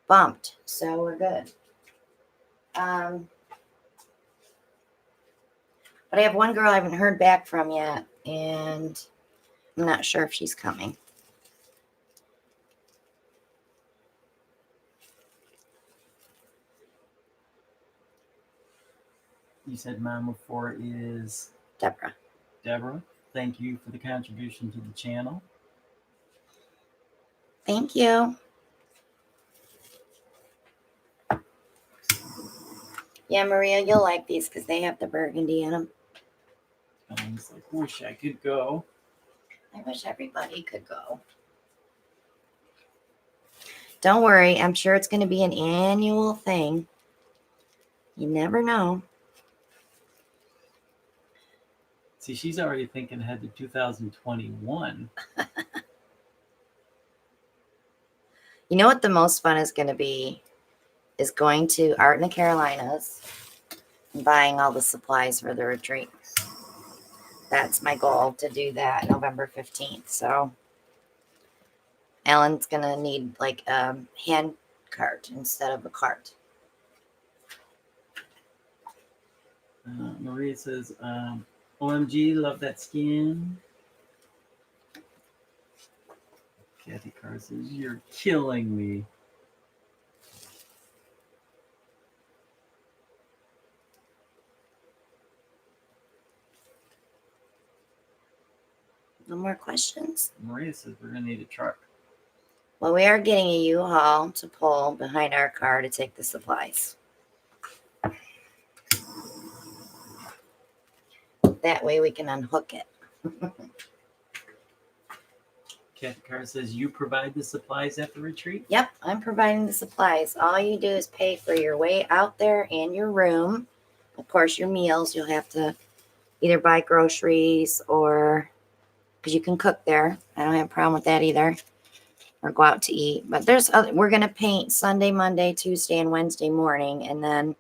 bumped. So we're good. But I have one girl I haven't heard back from yet. And I'm not sure if she's coming. You said Mom of Four is Deborah. Deborah. Thank you for the contribution to the channel. Thank you. Yeah, Maria, you'll like these because they have the burgundy in them. I was like, wish I could go. I wish everybody could go. Don't worry. I'm sure it's going to be an annual thing. You never know. See, she's already thinking ahead to 2021. You know what the most fun is going to be? Is going to Art in the Carolinas and buying all the supplies for the retreat. That's my goal, to do that November 15th. So Ellen's going to need like a hand cart instead of a cart. Maria says, OMG, love that skin. Kathy Carr says, you're killing me. No more questions? Maria says, we're going to need a truck. Well, we are getting a U-Haul to pull behind our car to take the supplies. That way we can unhook it. Kathy Carr says, you provide the supplies at the retreat? Yep, I'm providing the supplies. All you do is pay for your way out there and your room. Of course, your meals, you'll have to either buy groceries or, because you can cook there. I don't have a problem with that either. Or go out to eat. But there's other, we're going to paint Sunday, Monday, Tuesday, and Wednesday morning. And then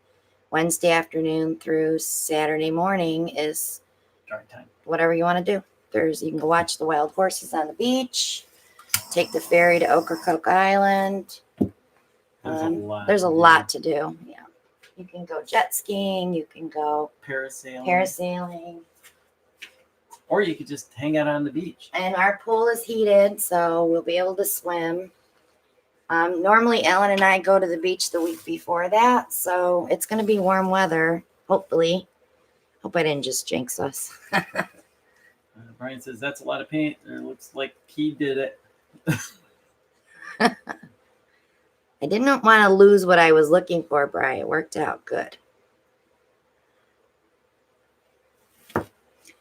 Wednesday afternoon through Saturday morning is Dry time. whatever you want to do. You can go watch the wild horses on the beach. Take the ferry to Ocracoke Island. There's a lot to do. Yeah. You can go jet skiing. You can go parasailing. Or you could just hang out on the beach. And our pool is heated, so we'll be able to swim. Normally, Ellen and I go to the beach the week before that, so it's going to be warm weather, hopefully. Hope I didn't just jinx us. Brian says, that's a lot of paint. It looks like he did it. I didn't want to lose what I was looking for, Brian. It worked out good.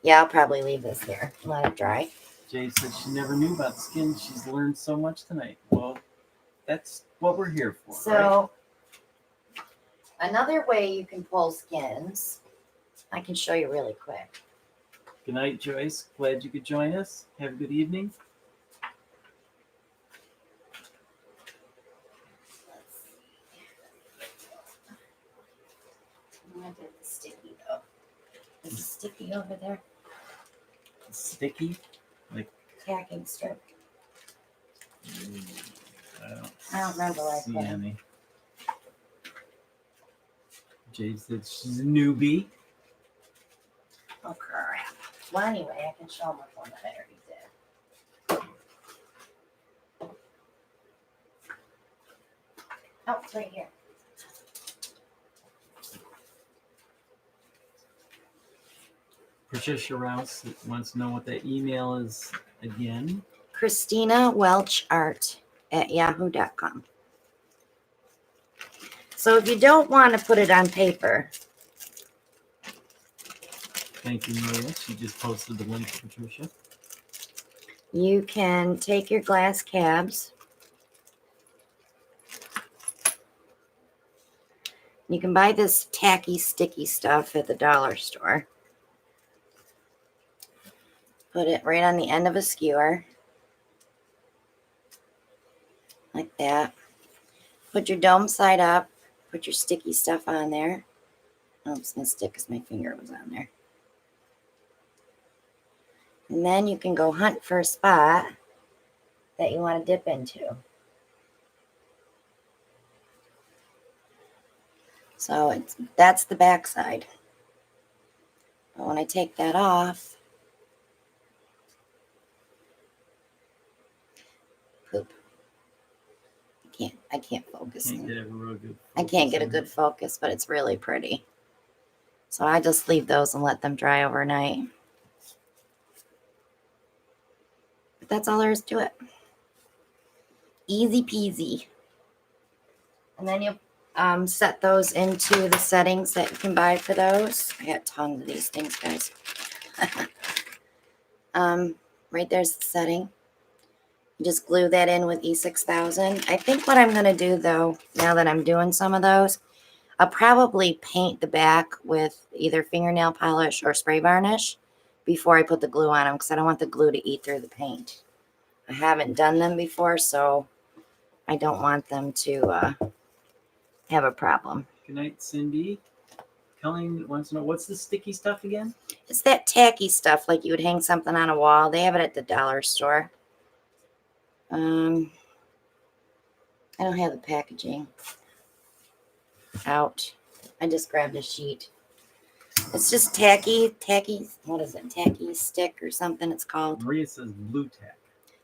Yeah, I'll probably leave this here and let it dry. Jade says she never knew about skin. She's learned so much tonight. Well, that's what we're here for. So, right? Another way you can pull skins, I can show you really quick. Good night, Joyce. Glad you could join us. Have a good evening. Let's see. I did the stick. sticky over there. Sticky? Like, Tacking strip. I don't remember what I see put. any. Jade said she's a newbie. Oh, crap. Well, anyway, I can show them which one that I already did. Oh, it's right here. Patricia Rouse wants to know what that email is again. Christina Welch Art at yahoo.com. So if you don't want to put it on paper, Thank you, Maria. She just posted the link, Patricia. you can take your glass cabs. You can buy this tacky, sticky stuff at the dollar store. Put it right on the end of a skewer. Like that. Put your dome side up. Put your sticky stuff on there. Oh, it's going to stick because my finger was on there. And then you can go hunt for a spot that you want to dip into. So that's the back side. But when I take that off, poop. I can't focus. Can't get a real good I can't focus get a on good it. focus, but it's really pretty. So I just leave those and let them dry overnight. But that's all there is to it. Easy peasy. And then you set those into the settings that you can buy for those. I got tons of these things, guys. Right there's the setting. You just glue that in with E6000. I think what I'm going to do, though, now that I'm doing some of those, I'll probably paint the back with either fingernail polish or spray varnish before I put the glue on them, because I don't want the glue to eat through the paint. I haven't done them before, so I don't want them to have a problem. Good night, Cindy. Colleen wants to know, what's the sticky stuff again? It's that tacky stuff, like you would hang something on a wall. They have it at the dollar store. I don't have the packaging out. I just grabbed a sheet. It's just tacky, what is it? Tacky stick or something it's called. Maria says blue tack.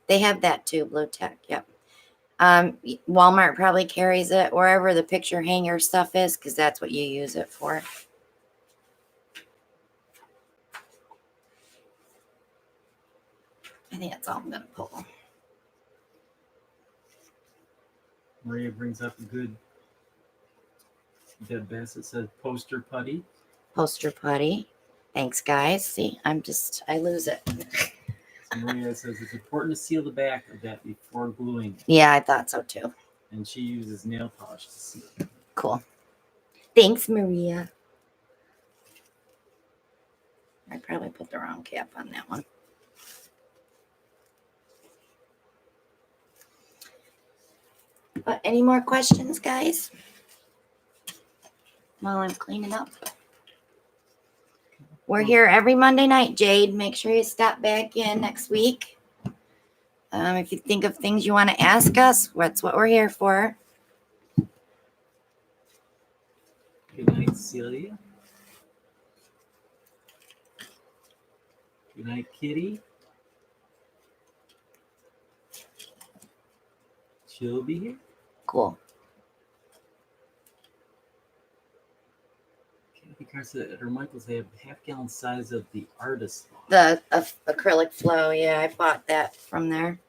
They have that too, blue tack, yep. Walmart probably carries it wherever the picture hanger stuff is, because that's what you use it for. I think that's all I'm going to pull. Maria brings up a good Deb Bassett says poster putty. Poster putty. Thanks, guys. See, I lose it. So Maria says it's important to seal the back of that before gluing it. Yeah, I thought so too. And she uses nail polish to seal it. Cool. Thanks, Maria. I probably put the wrong cap on that one. But any more questions, guys? While I'm cleaning up. We're here every Monday night, Jade. Make sure you stop back in next week. If you think of things you want to ask us, that's what we're here for. Good night, Celia. Good night, Kitty. She'll be here. Cool. Kathy Carr said at her Michael's they have half-gallon size of the artist lawn. The acrylic flow, yeah, I bought that from there.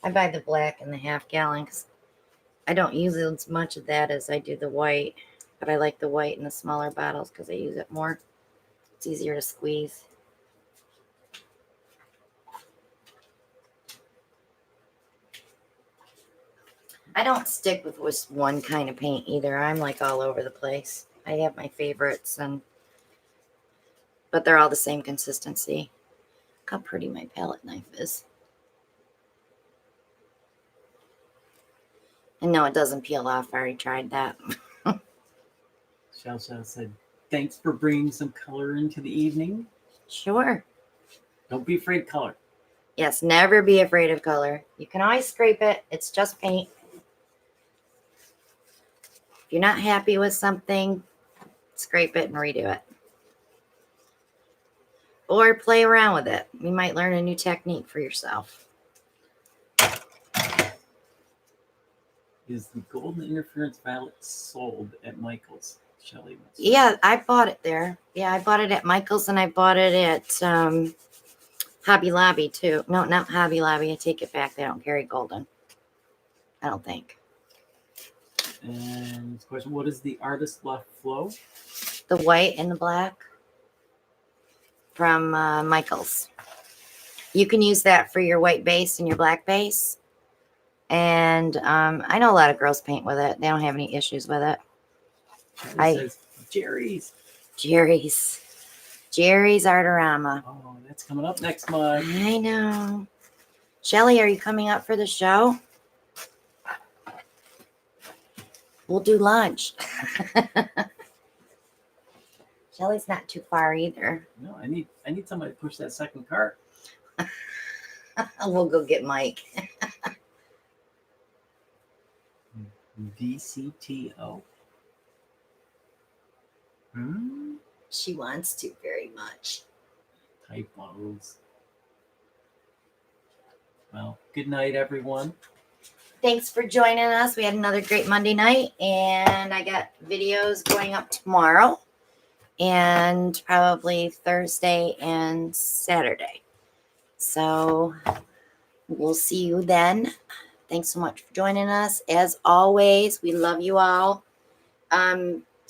I buy the black and the half gallon because I don't use as much of that as I do the white, but I like the white in the smaller bottles because I use it more. It's easier to squeeze. I don't stick with just one kind of paint either. I'm like all over the place. I have my favorites, but they're all the same consistency. Look how pretty my palette knife is. And no, it doesn't peel off. I already tried that. Shao said thanks for bringing some color into the evening. Sure. Don't be afraid of color. Yes, never be afraid of color. You can always scrape it. It's just paint. If you're not happy with something, scrape it and redo it. Or play around with it. You might learn a new technique for yourself. Is the golden interference violet sold at Michael's? Shelly wants to Yeah, I bought it there. Yeah, I bought it at Michael's and I bought it at Hobby Lobby too. No, not Hobby Lobby. I take it back. They don't carry golden. I don't think. And question: what is the artist left flow? The white and the black from Michael's. You can use that for your white base and your black base. And I know a lot of girls paint with it. They don't have any issues with it. Shelly says Jerry's. Jerry's Artorama. Oh, that's coming up next month. I know. Shelly, are you coming up for the show? We'll do lunch. Shelly's not too far either. No, I need somebody to push that second cart. We'll go get Mike. DCTO. She wants to very much. Typos. Well, good night, everyone. Thanks for joining us. We had another great Monday night, and I got videos going up tomorrow and probably Thursday and Saturday. So we'll see you then. Thanks so much for joining us. As always, we love you all.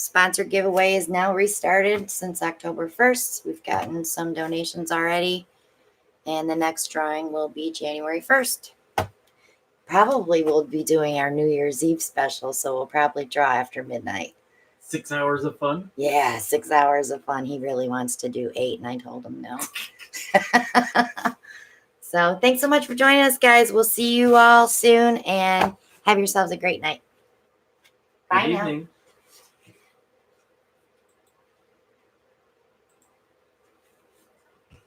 Sponsor giveaway is now restarted since October 1st. We've gotten some donations already, and the next drawing will be January 1st. Probably we'll be doing our New Year's Eve special, so we'll probably draw after midnight. 6 hours of fun? Yeah, 6 hours of fun. He really wants to do 8, and I told him no. So thanks so much for joining us, guys. We'll see you all soon, and have yourselves a great night. Bye Good now. evening.